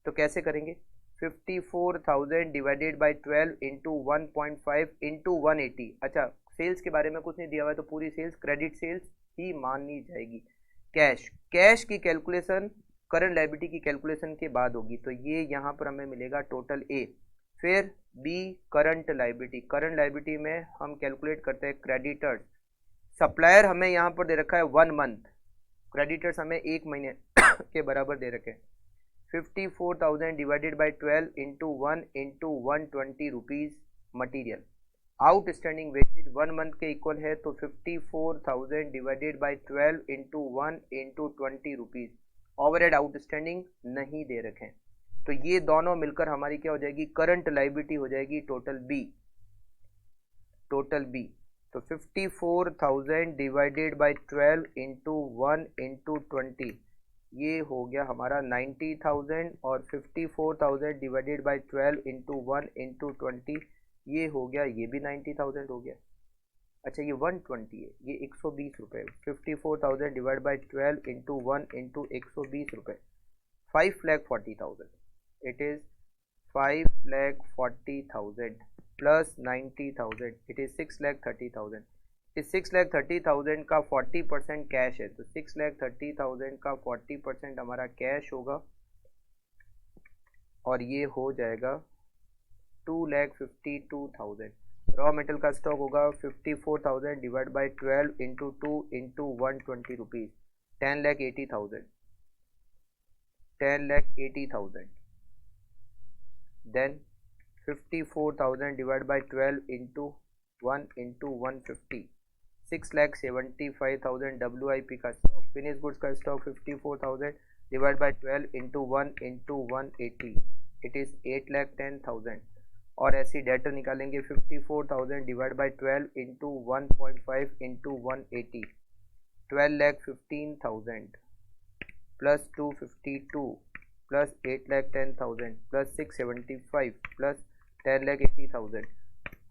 तो कैसे करेंगे? 54,000 डिवाइडेड बाई 12 इंटू 1.5 इंटू 180। अच्छा, सेल्स के बारे में कुछ नहीं दिया हुआ है तो पूरी सेल्स क्रेडिट सेल्स ही मानी जाएगी। कैश, कैश की कैलकुलेशन करंट लायबिलिटी की कैलकुलेशन के बाद होगी, तो ये यहाँ पर हमें मिलेगा टोटल A फिर B current liability, current liability में हम कैलकुलेट करते हैं क्रेडिटर्स। सप्लायर हमें यहाँ पर दे रखा है 1 मंथ, क्रेडिटर्स हमें 1 महीने के बराबर दे रखे हैं। 54,000 divided by 12 into 1 into 120 rupees material. Outstanding wages 1 month के इक्वल है, तो 54,000 divided by 12 into 1 into 20 rupees. Overhead outstanding नहीं दे रखे हैं, तो ये दोनों मिलकर हमारी क्या हो जाएगी, करंट लाइबिलिटी हो जाएगी, टोटल बी, टोटल बी। तो 54,000 डिवाइडेड बाई 12 इंटू 1 इंटू 20, ये हो गया हमारा 90,000, और 54,000 डिवाइडेड बाई 12 इंटू 1 इंटू 20, ये हो गया, ये भी 90,000 हो गया। अच्छा ये 120 है, ये 120 रुपये। 54,000 डिवाइड बाई 12 इंटू 1 इंटू 120 रुपये, 5,40,000। It is 5,40,000 plus 90,000, it is 6,30,000। इस 6,30,000 का 40% कैश है, तो 6,30,000 का 40% हमारा कैश होगा, और ये हो जाएगा 2,52,000। रॉ मेटल का स्टॉक होगा 54,000 divide by 12 into 2 into 120 rupees, 10,80,000, 10,80,000। Then 54,000 divide by 12 into 1 into 150, 6,75,000 WIP का स्टॉक। फिनिश गुड्स का stock 54,000 divide by 12 into 1 into 180, it is 8,10,000। और ऐसी डेटर निकालेंगे 54,000 divide by 12 into 1.5 into 180, 12,15,000 plus 252 plus 8,10,000 plus 675 plus 10,80,000।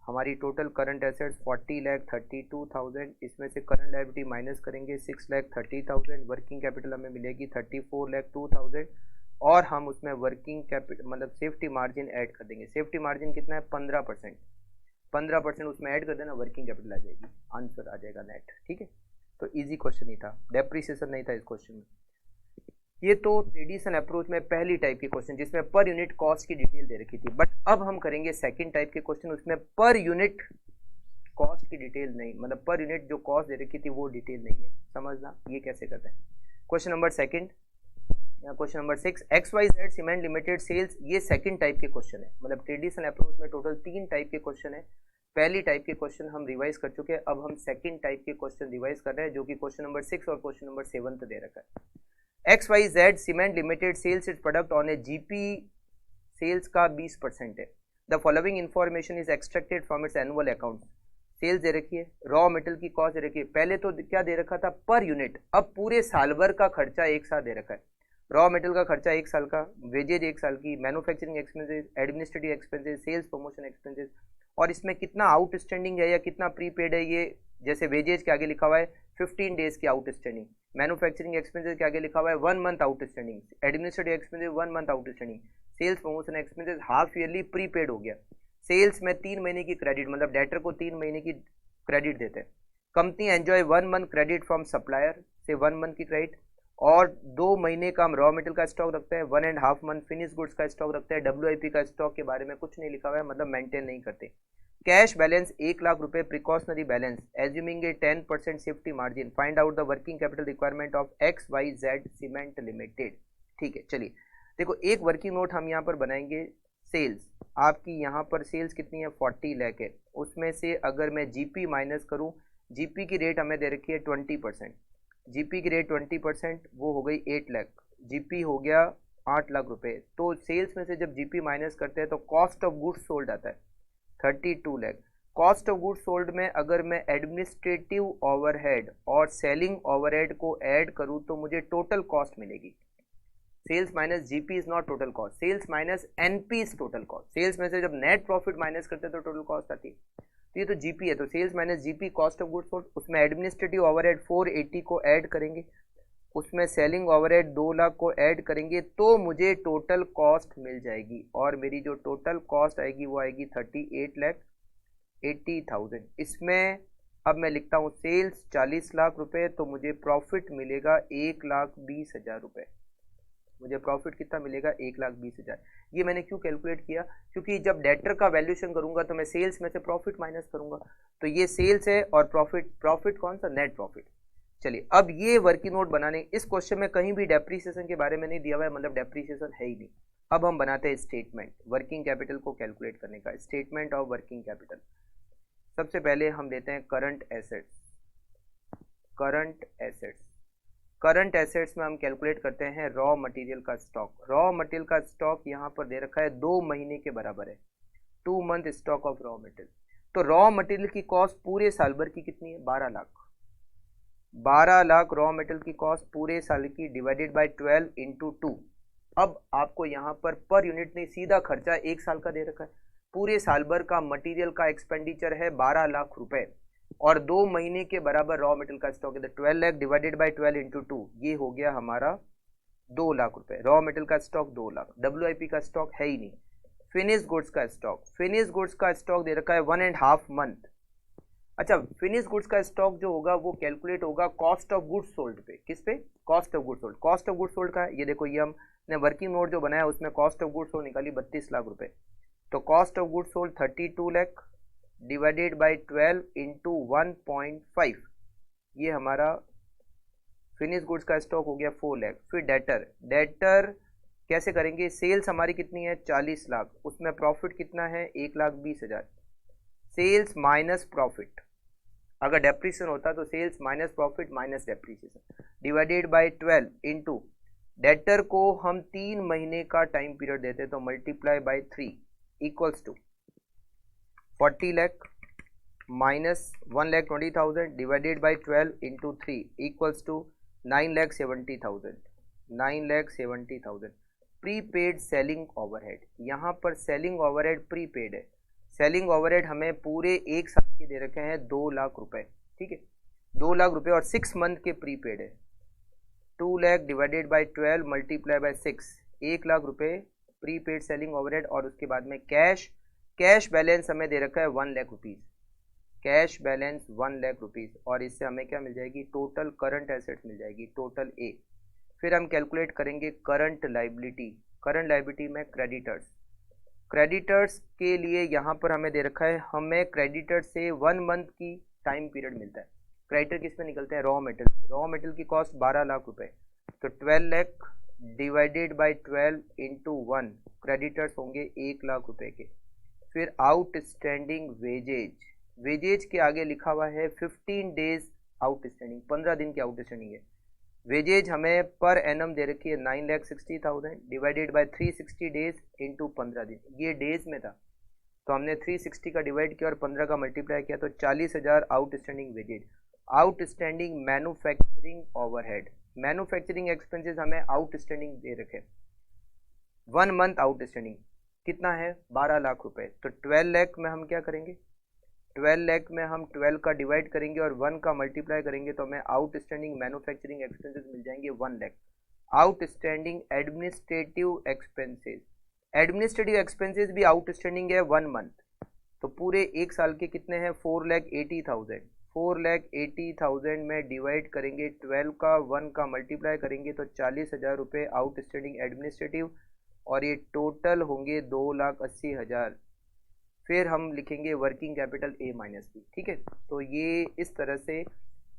हमारी total current assets 40,32,000। इसमें से current liability minus करेंगे 6,30,000। Working capital हमें मिलेगी 34,02,000, और हम उसमें वर्किंग कैपिटल मतलब सेफ्टी मार्जिन ऐड कर देंगे। सेफ्टी मार्जिन कितना है, 15%। 15% उसमें ऐड कर देना, वर्किंग कैपिटल आ जाएगी, आंसर आ जाएगा नेट। ठीक है, तो इजी क्वेश्चन ही था, डेप्रिसिएशन नहीं था इस क्वेश्चन में। ये तो ट्रेडिशनल अप्रोच में पहली टाइप के क्वेश्चन जिसमें पर यूनिट कॉस्ट की डिटेल दे रखी थी, बट अब हम करेंगे सेकंड टाइप के क्वेश्चन, उसमें पर यूनिट कॉस्ट की डिटेल नहीं, मतलब पर यूनिट जो कॉस्ट दे रखी थी वो डिटेल नहीं है। समझना ये कैसे करते हैं। Question number second, question number 6, XYZ cement limited sales, ये सेकंड टाइप के क्वेश्चन है। मतलब ट्रेडिशनल अप्रोच में टोटल 3 टाइप के क्वेश्चन है। पहली टाइप के क्वेश्चन हम रिवाइज कर चुके हैं, अब हम सेकंड टाइप के क्वेश्चन रिवाइज कर रहे हैं, जो कि क्वेश्चन नंबर 6 और क्वेश्चन नंबर 7 दे रखा है। XYZ cement limited sales its product on a GP, sales का 20% है। The following information is extracted from its annual account. Sales दे रखी है, रॉ मेटल की कॉस्ट दे रखी है। पहले तो क्या दे रखा था, पर यूनिट, अब पूरे साल भर का खर्चा एक साथ दे रखा है। रॉ मेटल का खर्चा 1 साल का, वेजेज 1 साल की, manufacturing expenses, administrative expenses, sales promotion expenses, और इसमें कितना आउटस्टैंडिंग है या कितना प्रीपेड है, ये जैसे वेजेज के आगे लिखा हुआ है 15 डेज की आउटस्टैंडिंग, मैन्युफैक्चरिंग एक्सपेंसेस के आगे लिखा हुआ है 1 month outstanding, administrative expenses 1 month outstanding, sales promotion expenses half yearly prepaid हो गया। सेल्स में 3 महीने की क्रेडिट, मतलब डेटर को 3 महीने की क्रेडिट देते हैं। Company enjoy 1 month credit from supplier से 1 मंथ की क्रेडिट, और 2 महीने का हम रॉ मटेरियल का स्टॉक रखते हैं, 1.5 मंथ फिनिश गुड्स का स्टॉक रखते हैं। WIP का स्टॉक के बारे में कुछ नहीं लिखा हुआ है, मतलब मेंटेन नहीं करते। कैश बैलेंस 1 लाख रुपए, precautionary balance assuming A 10% safety margin, find out the working capital requirement of XYZ cement limited. ठीक है, चलिए देखो एक वर्किंग नोट हम यहाँ पर बनाएंगे। सेल्स आपकी यहाँ पर सेल्स कितनी है, 40 लाख है। उसमें से अगर मैं GP माइनस करूँ, GP की रेट हमें दे रखी है 20%, GP की रेट 20%, वो हो गई 8 लाख, GP हो गया 8 लाख रुपए। तो सेल्स में से जब GP माइनस करते हैं तो कॉस्ट ऑफ गुड्स सोल्ड आता है 32 lakh. Cost of goods sold में अगर मैं एडमिनिस्ट्रेटिव ओवरहेड और सेलिंग ओवरहेड को ऐड करूं तो मुझे टोटल कॉस्ट मिलेगी। Sales minus GP is not total cost, sales minus NP is total cost. Sales में से जब नेट प्रॉफिट माइनस करते हैं तो टोटल कॉस्ट आती है, तो ये तो GP है, तो sales minus GP cost of goods sold. उसमें एडमिनिस्ट्रेटिव ओवरहेड 480 को ऐड करेंगे, उसमें सेलिंग ओवरहेड 2 लाख को ऐड करेंगे, तो मुझे टोटल कॉस्ट मिल जाएगी, और मेरी जो टोटल कॉस्ट आएगी वो आएगी 38,80,000। इसमें अब मैं लिखता हूँ सेल्स 40 लाख रुपए, तो मुझे प्रॉफिट मिलेगा 1,20,000 रुपये। मुझे प्रॉफिट कितना मिलेगा 1,20,000। ये मैंने क्यों कैलकुलेट किया, क्योंकि जब डेटर का वैल्यूएशन करूंगा तो मैं सेल्स में से प्रॉफिट माइनस करूंगा, तो ये सेल्स है और प्रॉफिट कौन सा, नेट प्रॉफिट। चलिए अब ये वर्किंग नोट बनाने, इस क्वेश्चन में कहीं भी डेप्रीसिएशन के बारे में नहीं दिया हुआ है, मतलब डेप्रीसिएशन है ही नहीं। अब हम बनाते हैं स्टेटमेंट वर्किंग कैपिटल को कैलकुलेट करने का, स्टेटमेंट ऑफ वर्किंग कैपिटल। सबसे पहले हम लेते हैं करंट एसेट्स। करंट एसेट्स में हम कैलकुलेट करते हैं रॉ मटेरियल का स्टॉक। रॉ मटेरियल का स्टॉक यहाँ पर दे रखा है 2 महीने के बराबर है, 2 month stock of raw material. तो रॉ मटेरियल की कॉस्ट पूरे साल भर की कितनी है, 12 लाख। 12 लाख रॉ मटेरियल की कॉस्ट पूरे साल की डिवाइडेड बाय 12 इंटू 2। अब आपको यहाँ पर यूनिट नहीं, सीधा खर्चा 1 साल का दे रखा है। पूरे साल भर का मटेरियल का एक्सपेंडिचर है 12 लाख रुपए और 2 महीने के बराबर रॉ मटेरियल का स्टॉक है, तो 12 लाख डिवाइडेड बाय 12 इंटू 2, ये हो गया हमारा 2 लाख रुपए। रॉ मटेरियल का स्टॉक 2 लाख। WIP का स्टॉक है ही नहीं। फिनिश गुड्स का स्टॉक, फिनिश गुड्स का स्टॉक दे रखा है 1.5 मंथ। अच्छा, फिनिश गुड्स का स्टॉक जो होगा वो कैलकुलेट होगा कॉस्ट ऑफ गुड्स सोल्ड पे। किस पे, cost of goods sold. Cost of goods sold का है, ये देखो, ये हमने वर्किंग नोट जो बनाया उसमें कॉस्ट ऑफ गुड्स सोल्ड निकाली 32 लाख रुपए। तो cost of goods sold 32 lakh divided by 12 into 1.5, ये हमारा फिनिश गुड्स का स्टॉक हो गया 4 लाख। फिर डेटर कैसे करेंगे, सेल्स हमारी कितनी है 40 लाख, उसमें प्रॉफिट कितना है 1,20,000। सेल्स माइनस प्रॉफिट, अगर डेप्रीसिएशन होता तो sales minus profit minus depreciation divided by 12 into debtor को हम 3 महीने का टाइम पीरियड देते तो multiply by 3 equals to 40 lakh minus 1,20,000 divided by 12 into 3 equals to 9,70,000। 9,70,000 prepaid selling overhead. यहाँ पर सेलिंग ओवरहेड प्रीपेड है। सेलिंग ओवरहेड हमें पूरे 1 साल के दे रखे हैं 2 लाख रुपए, ठीक है, 2 लाख रुपए और 6 मंथ के प्रीपेड है। 2 lakh divided by 12 multiply bye 6, 1 lakh रुपए प्रीपेड सेलिंग ओवरहेड। और उसके बाद में कैश बैलेंस हमें दे रखा है 1 lakh rupees, cash balance 1 lakh rupees. और इससे हमें क्या मिल जाएगी, टोटल करंट एसेट्स मिल जाएगी, टोटल ए। फिर हम कैलकुलेट करेंगे करंट लाइबिलिटी। करंट लाइबिलिटी में क्रेडिटर्स के लिए यहाँ पर हमें दे रखा है, हमें क्रेडिटर से 1 मंथ की टाइम पीरियड मिलता है। क्रेडिटर किस में निकलते हैं, रॉ मटेरियल की कॉस्ट 12 लाख रुपए, तो 12 lakh divided by 12 into 1, creditors होंगे 1 लाख रुपए के। फिर आउटस्टैंडिंग वेजेज के आगे लिखा हुआ है 15 डेज आउटस्टैंडिंग, 15 दिन की आउटस्टैंडिंग है। वेजेज हमें पर एनम दे रखी है 9,60,000 डिवाइडेड बाय 360 डेज इंटू 15 दिन, ये डेज में था तो हमने 360 का डिवाइड किया और 15 का मल्टीप्लाई किया, तो 40,000 outstanding wages. Outstanding manufacturing overhead, manufacturing expenses हमें आउटस्टैंडिंग दे रखे 1 मंथ आउटस्टैंडिंग कितना है 12 लाख रुपए। तो 12 लाख में हम क्या करेंगे, 12 लाख में हम 12 का डिवाइड करेंगे और 1 का मल्टीप्लाई करेंगे तो हमें आउटस्टैंडिंग मैन्युफैक्चरिंग एक्सपेंसेस मिल जाएंगे 1 लाख। आउटस्टैंडिंग एडमिनिस्ट्रेटिव एक्सपेंसेस भी आउटस्टैंडिंग है 1 मंथ, तो पूरे 1 साल के कितने हैं 4,80,000। 4,80,000 में डिवाइड करेंगे 12 का, 1 का मल्टीप्लाई करेंगे तो 40,000 रुपये आउटस्टैंडिंग एडमिनिस्ट्रेटिव और ये टोटल होंगे 2,80,000। फिर हम लिखेंगे working capital A minus B, ठीक है। तो ये इस तरह से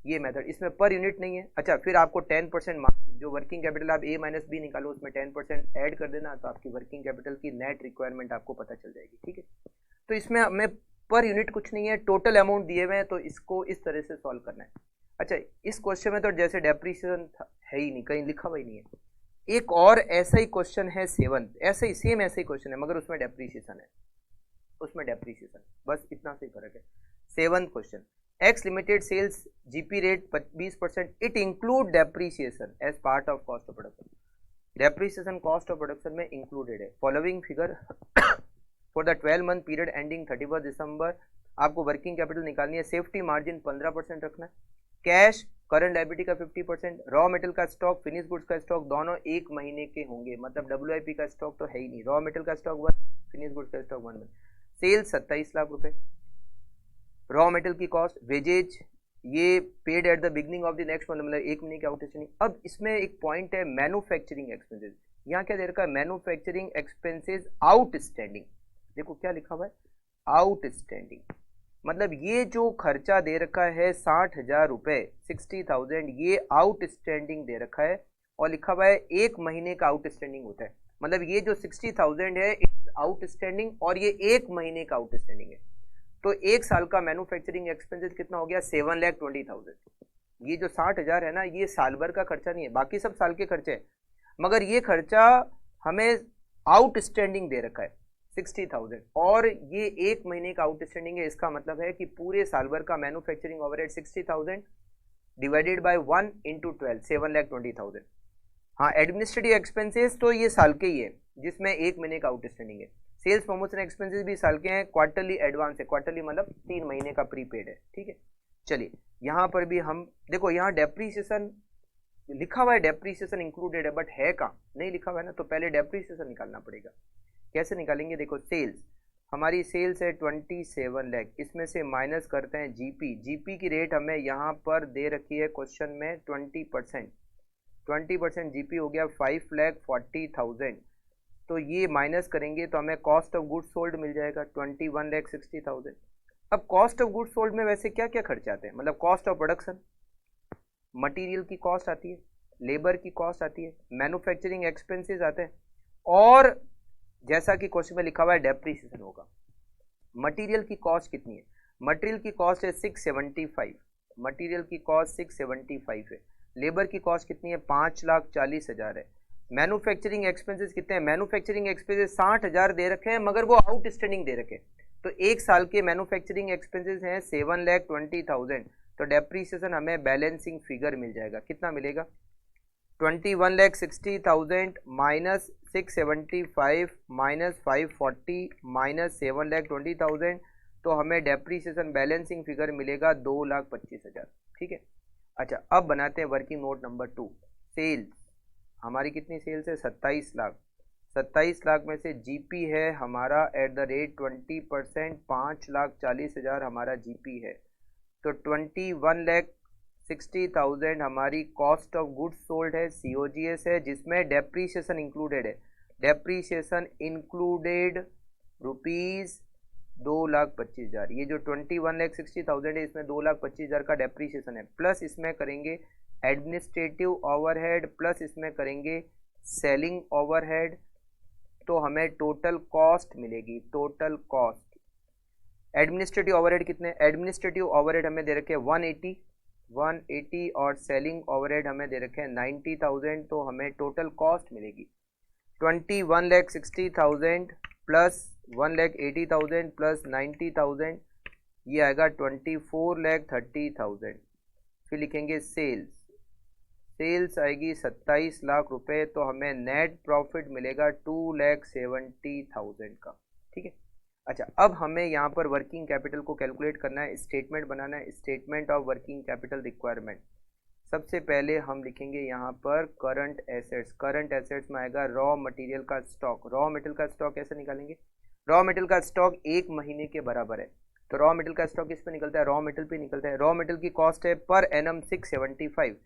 ये मेथड, इसमें पर यूनिट नहीं है। अच्छा, फिर आपको 10% मार्जिन, जो वर्किंग कैपिटल आप A माइनस बी निकालो उसमें 10% ऐड कर देना, तो आपकी वर्किंग कैपिटल की नेट रिक्वायरमेंट आपको पता चल जाएगी, ठीक है। तो इसमें हमें पर यूनिट कुछ नहीं है, टोटल अमाउंट दिए हुए हैं, तो इसको इस तरह से सॉल्व करना है। अच्छा, इस क्वेश्चन में तो जैसे डेप्रीसिएशन है ही नहीं, कहीं लिखा हुआ ही नहीं है। एक और ऐसा ही क्वेश्चन है 7th, ऐसे ही सेम ऐसे ही क्वेश्चन है मगर उसमें डेप्रीसिएशन है, उसमें डेप्रीसिएशन, बस इतना से फर्क है। 7th question, X limited sales GP rate 20%, it include depreciation as part of cost of production. Depreciation cost of production में इंक्लूडेड है। Following figure for the 12 month period ending 31 December, आपको वर्किंग कैपिटल निकालनी है, safety margin 15% रखना है, cash current liability का 50%, raw material का stock, finish goods का स्टॉक दोनों 1 महीने के होंगे, मतलब WIP का स्टॉक तो है ही नहीं, रॉ मटेरियल का स्टॉक 1, फिनिश गुड्स का स्टॉक 1 मंथ। सेल्स 27 लाख रुपए, रॉ मटेरियल की कॉस्ट, वेजेज ये paid at the beginning of the next month, मतलब 1 महीने की आउटस्टैंडिंग। अब इसमें एक पॉइंट है मैन्युफैक्चरिंग एक्सपेंसेस, यहाँ क्या दे रखा है, मैन्युफैक्चरिंग एक्सपेंसेस आउटस्टैंडिंग। देखो क्या लिखा हुआ है, आउटस्टैंडिंग, मतलब ये जो खर्चा दे रखा है 60,000 रुपए, 60,000, ये आउटस्टैंडिंग दे रखा है और लिखा हुआ है एक महीने का आउटस्टैंडिंग होता है। मतलब ये जो 60,000 है आउटस्टैंडिंग और ये एक महीने का आउटस्टैंडिंग है। तो एक साल का मैन्युफैक्चरिंग एक्सपेंसेस कितना हो गया, 7,20,000। ये जो 60,000 है ना, ये साल भर का खर्चा नहीं है, बाकी सब साल के खर्चे हैं, मगर ये खर्चा हमें आउटस्टैंडिंग दे रखा है 60,000 और ये एक महीने का आउटस्टैंडिंग है। इसका मतलब है कि पूरे साल भर का manufacturing overhead 60,000 divided by 1 into 12, 7,20,000। हाँ, एडमिनिस्ट्रेटिव एक्सपेंसेस तो ये साल के ही है जिसमें एक महीने का आउटस्टैंडिंग है। सेल्स प्रमोशन एक्सपेंसेस भी साल के हैं, क्वार्टरली एडवांस है, क्वार्टरली मतलब 3 महीने का प्रीपेड है, ठीक है। चलिए यहाँ पर भी हम देखो, यहाँ डेप्रीसिएशन लिखा हुआ है, डेप्रीसिएशन इंक्लूडेड है, बट है कहाँ, नहीं लिखा हुआ है ना, तो पहले डेप्रीसिएशन निकालना पड़ेगा। कैसे निकालेंगे, देखो सेल्स, हमारी सेल्स है 27 लाख, इसमें से माइनस करते हैं जीपी। जीपी की रेट हमें यहाँ पर दे रखी है क्वेश्चन में 20%, 20% जीपी हो गया 5,40,000। तो ये माइनस करेंगे तो हमें कॉस्ट ऑफ गुड्स सोल्ड मिल जाएगा 21,60,000। अब कॉस्ट ऑफ गुड्स सोल्ड में वैसे क्या क्या खर्चे आते हैं, मतलब कॉस्ट ऑफ प्रोडक्शन, मटेरियल की कॉस्ट आती है, लेबर की कॉस्ट आती है, मैन्युफैक्चरिंग एक्सपेंसेस आते हैं, और जैसा कि क्वेश्चन में लिखा हुआ है डेप्रीसिएशन होगा। मटेरियल की कॉस्ट कितनी है, मटेरियल की कॉस्ट है 675, मटेरियल की कॉस्ट 675 है। लेबर की कॉस्ट कितनी है, 5,40,000 है। मैन्युफैक्चरिंग एक्सपेंसेस कितने हैं, मैन्युफैक्चरिंग एक्सपेंसेस 60,000 दे रखे हैं, मगर वो आउटस्टैंडिंग दे रखे हैं। तो एक साल के मैन्युफैक्चरिंग एक्सपेंसेस हैं 7,20,000। तो डेप्रीसिएशन हमें बैलेंसिंग फिगर मिल जाएगा, कितना मिलेगा, 21,60,000 माइनस 675 माइनस 540 माइनस 7,20,000, तो हमें डेप्रीसिएशन बैलेंसिंग फिगर मिलेगा 2,25,000, ठीक है। अच्छा, अब बनाते हैं वर्किंग नोट नंबर 2। सेल्स हमारी कितनी सेल्स है, 27 लाख, 27 लाख में से जीपी है हमारा एट द रेट 20%, 5,40,000 हमारा जीपी है। तो 21,60,000 हमारी कॉस्ट ऑफ गुड्स सोल्ड है, सीओजीएस है, जिसमें डेप्रीसिएशन इंक्लूडेड है। Depreciation included rupees 2,25,000। ये जो 21,60,000 है, इसमें 2,25,000 का डेप्रीसिएशन है, प्लस इसमें करेंगे एडमिनिस्ट्रेटिव ओवरहेड, प्लस इसमें करेंगे सेलिंग ओवरहेड, तो हमें टोटल कॉस्ट मिलेगी, टोटल कॉस्ट। एडमिनिस्ट्रेटिव ओवरहेड कितने, एडमिनिस्ट्रेटिव ओवरहेड हमें दे रखे हैं 180 और सेलिंग ओवरहेड हमें दे रखे हैं 90,000, तो हमें टोटल कॉस्ट मिलेगी 21,60,000 प्लस 1,80,000 प्लस 90,000, ये आएगा 24,30,000। फिर लिखेंगे सेल्स, सेल्स आएगी 27 लाख रुपए, तो हमें नेट प्रॉफिट मिलेगा 2,70,000 का, ठीक है। अच्छा, अब हमें यहाँ पर वर्किंग कैपिटल को कैलकुलेट करना है, स्टेटमेंट बनाना है, statement of working capital requirement. सबसे पहले हम लिखेंगे यहाँ पर करंट एसेट्स, करंट एसेट्स में आएगा रॉ मटेरियल का स्टॉक। रॉ मटेरियल का स्टॉक कैसे निकालेंगे, रॉ मटेरियल का स्टॉक एक महीने के बराबर है, तो रॉ मटेरियल का स्टॉक किस पे निकलता है, रॉ मटेरियल पे निकलता है। रॉ मटेरियल की कॉस्ट है per annum 675,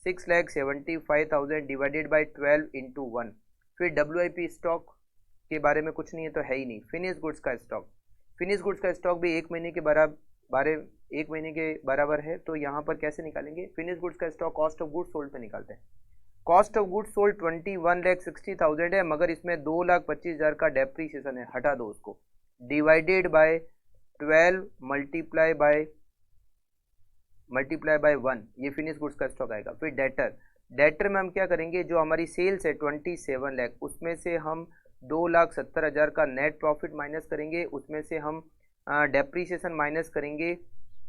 6,75,000 divided by 12 into 1। फिर WIP स्टॉक के बारे में कुछ नहीं है, तो है ही नहीं। फिनिश गुड्स का स्टॉक, फिनिश गुड्स का स्टॉक भी एक महीने के बराबर है, तो यहाँ पर कैसे निकालेंगे, फिनिश गुड्स का stock cost of goods sold पे निकालते हैं। कॉस्ट ऑफ गुड्स सोल्ड 21,60,000 है, मगर इसमें 2,25,000 का डेप्रीसिएशन है, हटा दो उसको, डिवाइडेड बाय 12 मल्टीप्लाई बाय 1, ये फिनिश गुड्स का स्टॉक आएगा। फिर डेटर, डेटर में हम क्या करेंगे, जो हमारी सेल्स है 27 लाख, उसमें से हम 2,70,000 का नेट प्रॉफिट माइनस करेंगे, उसमें से हम डेप्रीसिएशन माइनस करेंगे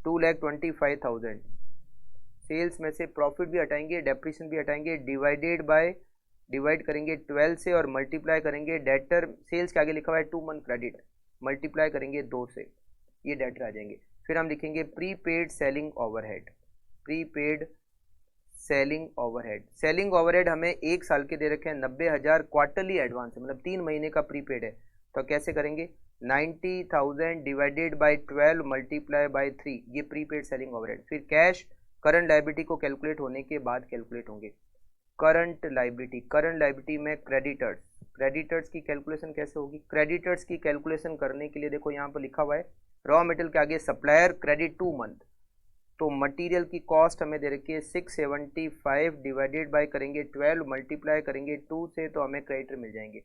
2,25,000, सेल्स में से प्रॉफिट भी हटाएंगे, डेप्रीसिएशन भी हटाएंगे, डिवाइड करेंगे 12 से और मल्टीप्लाई करेंगे डेटर, सेल्स के आगे लिखा हुआ है 2 मंथ क्रेडिट, मल्टीप्लाई करेंगे 2 से, ये डेटर आ जाएंगे। फिर हम लिखेंगे prepaid selling overhead, prepaid selling overhead, selling overhead हमें एक साल के दे रखे हैं 90,000, क्वार्टरली एडवांस है, मतलब 3 महीने का प्रीपेड है, तो कैसे करेंगे 90,000 डिवाइडेड बाय 12 मल्टीप्लाई बाय 3, ये प्रीपेड सेलिंग ओवरहेड। फिर कैश करंट लायबिलिटी को कैलकुलेट होने के बाद कैलकुलेट होंगे। करंट लाइबिलिटी में क्रेडिटर्स की कैलकुलेशन कैसे होगी? क्रेडिटर्स की कैलकुलेशन करने के लिए देखो यहाँ पर लिखा हुआ है रॉ मटेरियल के आगे सप्लायर क्रेडिट 2 मंथ, तो मटेरियल की कॉस्ट हमें दे रखी है 675 डिवाइडेड बाय करेंगे 12 मल्टीप्लाई करेंगे 2 से, तो हमें क्रेडिटर मिल जाएंगे।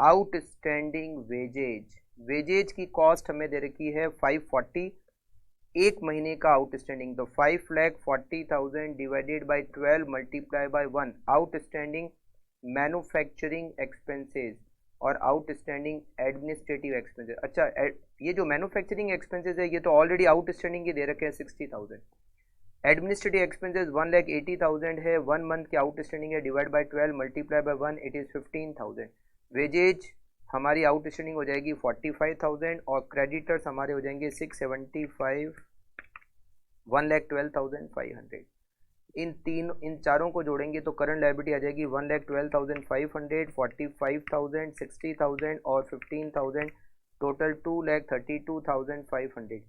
आउटस्टैंडिंग वेजेज की कॉस्ट हमें दे रखी है 540, एक महीने का आउटस्टैंडिंग, तो 5,40,000 divided by 12 multiply by 1। Outstanding manufacturing expenses और आउटस्टैंडिंग एडमिनिस्ट्रेटिव एक्सपेंसेस। अच्छा, ये जो मैन्युफैक्चरिंग एक्सपेंसेस है ये तो ऑलरेडी आउटस्टैंडिंग के दे रखे हैं 60,000। एडमिनिस्ट्रेटिव एक्सपेंसेस 1,80,000 है, 1 मंथ के आउटस्टैंडिंग है, divide by 12 multiply by 1, it is 15,000। Wages हमारी आउटस्टैंडिंग हो जाएगी 45,000 और क्रेडिटर्स हमारे हो जाएंगे 675, 1,12,500। इन चारों को जोड़ेंगे तो करंट लायबिलिटी आ जाएगी 1,12,500, 45,000, 60,000 और 15,000, टोटल 2,32,500।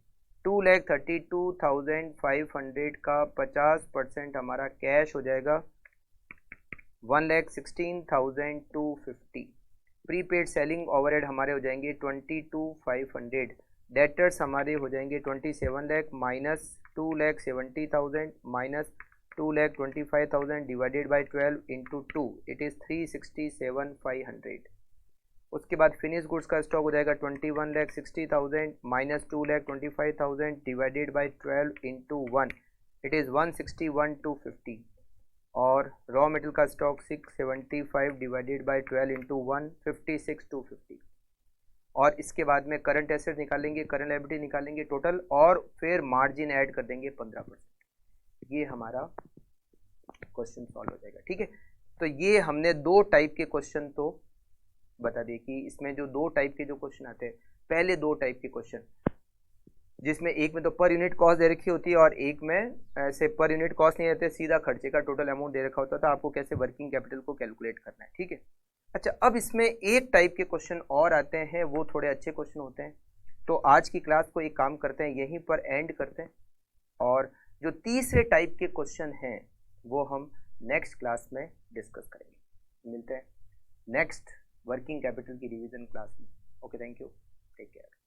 2,32,500 का 50% हमारा कैश हो जाएगा 1,16,250। प्रीपेड सेलिंग ओवरहेड हमारे हो जाएंगे 22,500। डेटर्स हमारे हो जाएंगे 27 lakh minus 2,70,000 minus 2,25,000 divided by 12 into 2, it is 367,500। उसके बाद फिनिश गुड्स का स्टॉक हो जाएगा 21,60,000 minus 2,25,000 divided by 12 into 1, it is 161,250। और रॉ मटेरियल का स्टॉक 675 डिवाइडेड बाय 12 इंटू 1, 56,250। और इसके बाद में करंट एसेट निकालेंगे, करंट लायबिलिटी निकालेंगे टोटल, और फिर मार्जिन ऐड कर देंगे 15%। ये हमारा क्वेश्चन सॉल्व हो जाएगा। ठीक है, तो ये हमने 2 टाइप के क्वेश्चन तो बता दिए कि इसमें जो 2 टाइप के जो क्वेश्चन आते हैं, पहले 2 टाइप के क्वेश्चन जिसमें एक में तो पर यूनिट कॉस्ट दे रखी होती है और एक में ऐसे पर यूनिट कॉस्ट नहीं रहते, सीधा खर्चे का टोटल अमाउंट दे रखा होता था, आपको कैसे वर्किंग कैपिटल को कैलकुलेट करना है। ठीक है, अच्छा अब इसमें एक टाइप के क्वेश्चन और आते हैं, वो थोड़े अच्छे क्वेश्चन होते हैं। तो आज की क्लास को एक काम करते हैं, यहीं पर एंड करते हैं, और जो तीसरे टाइप के क्वेश्चन हैं वो हम नेक्स्ट क्लास में डिस्कस करेंगे। मिलते हैं नेक्स्ट वर्किंग कैपिटल की रिवीजन क्लास में। Okay, thank you, take care.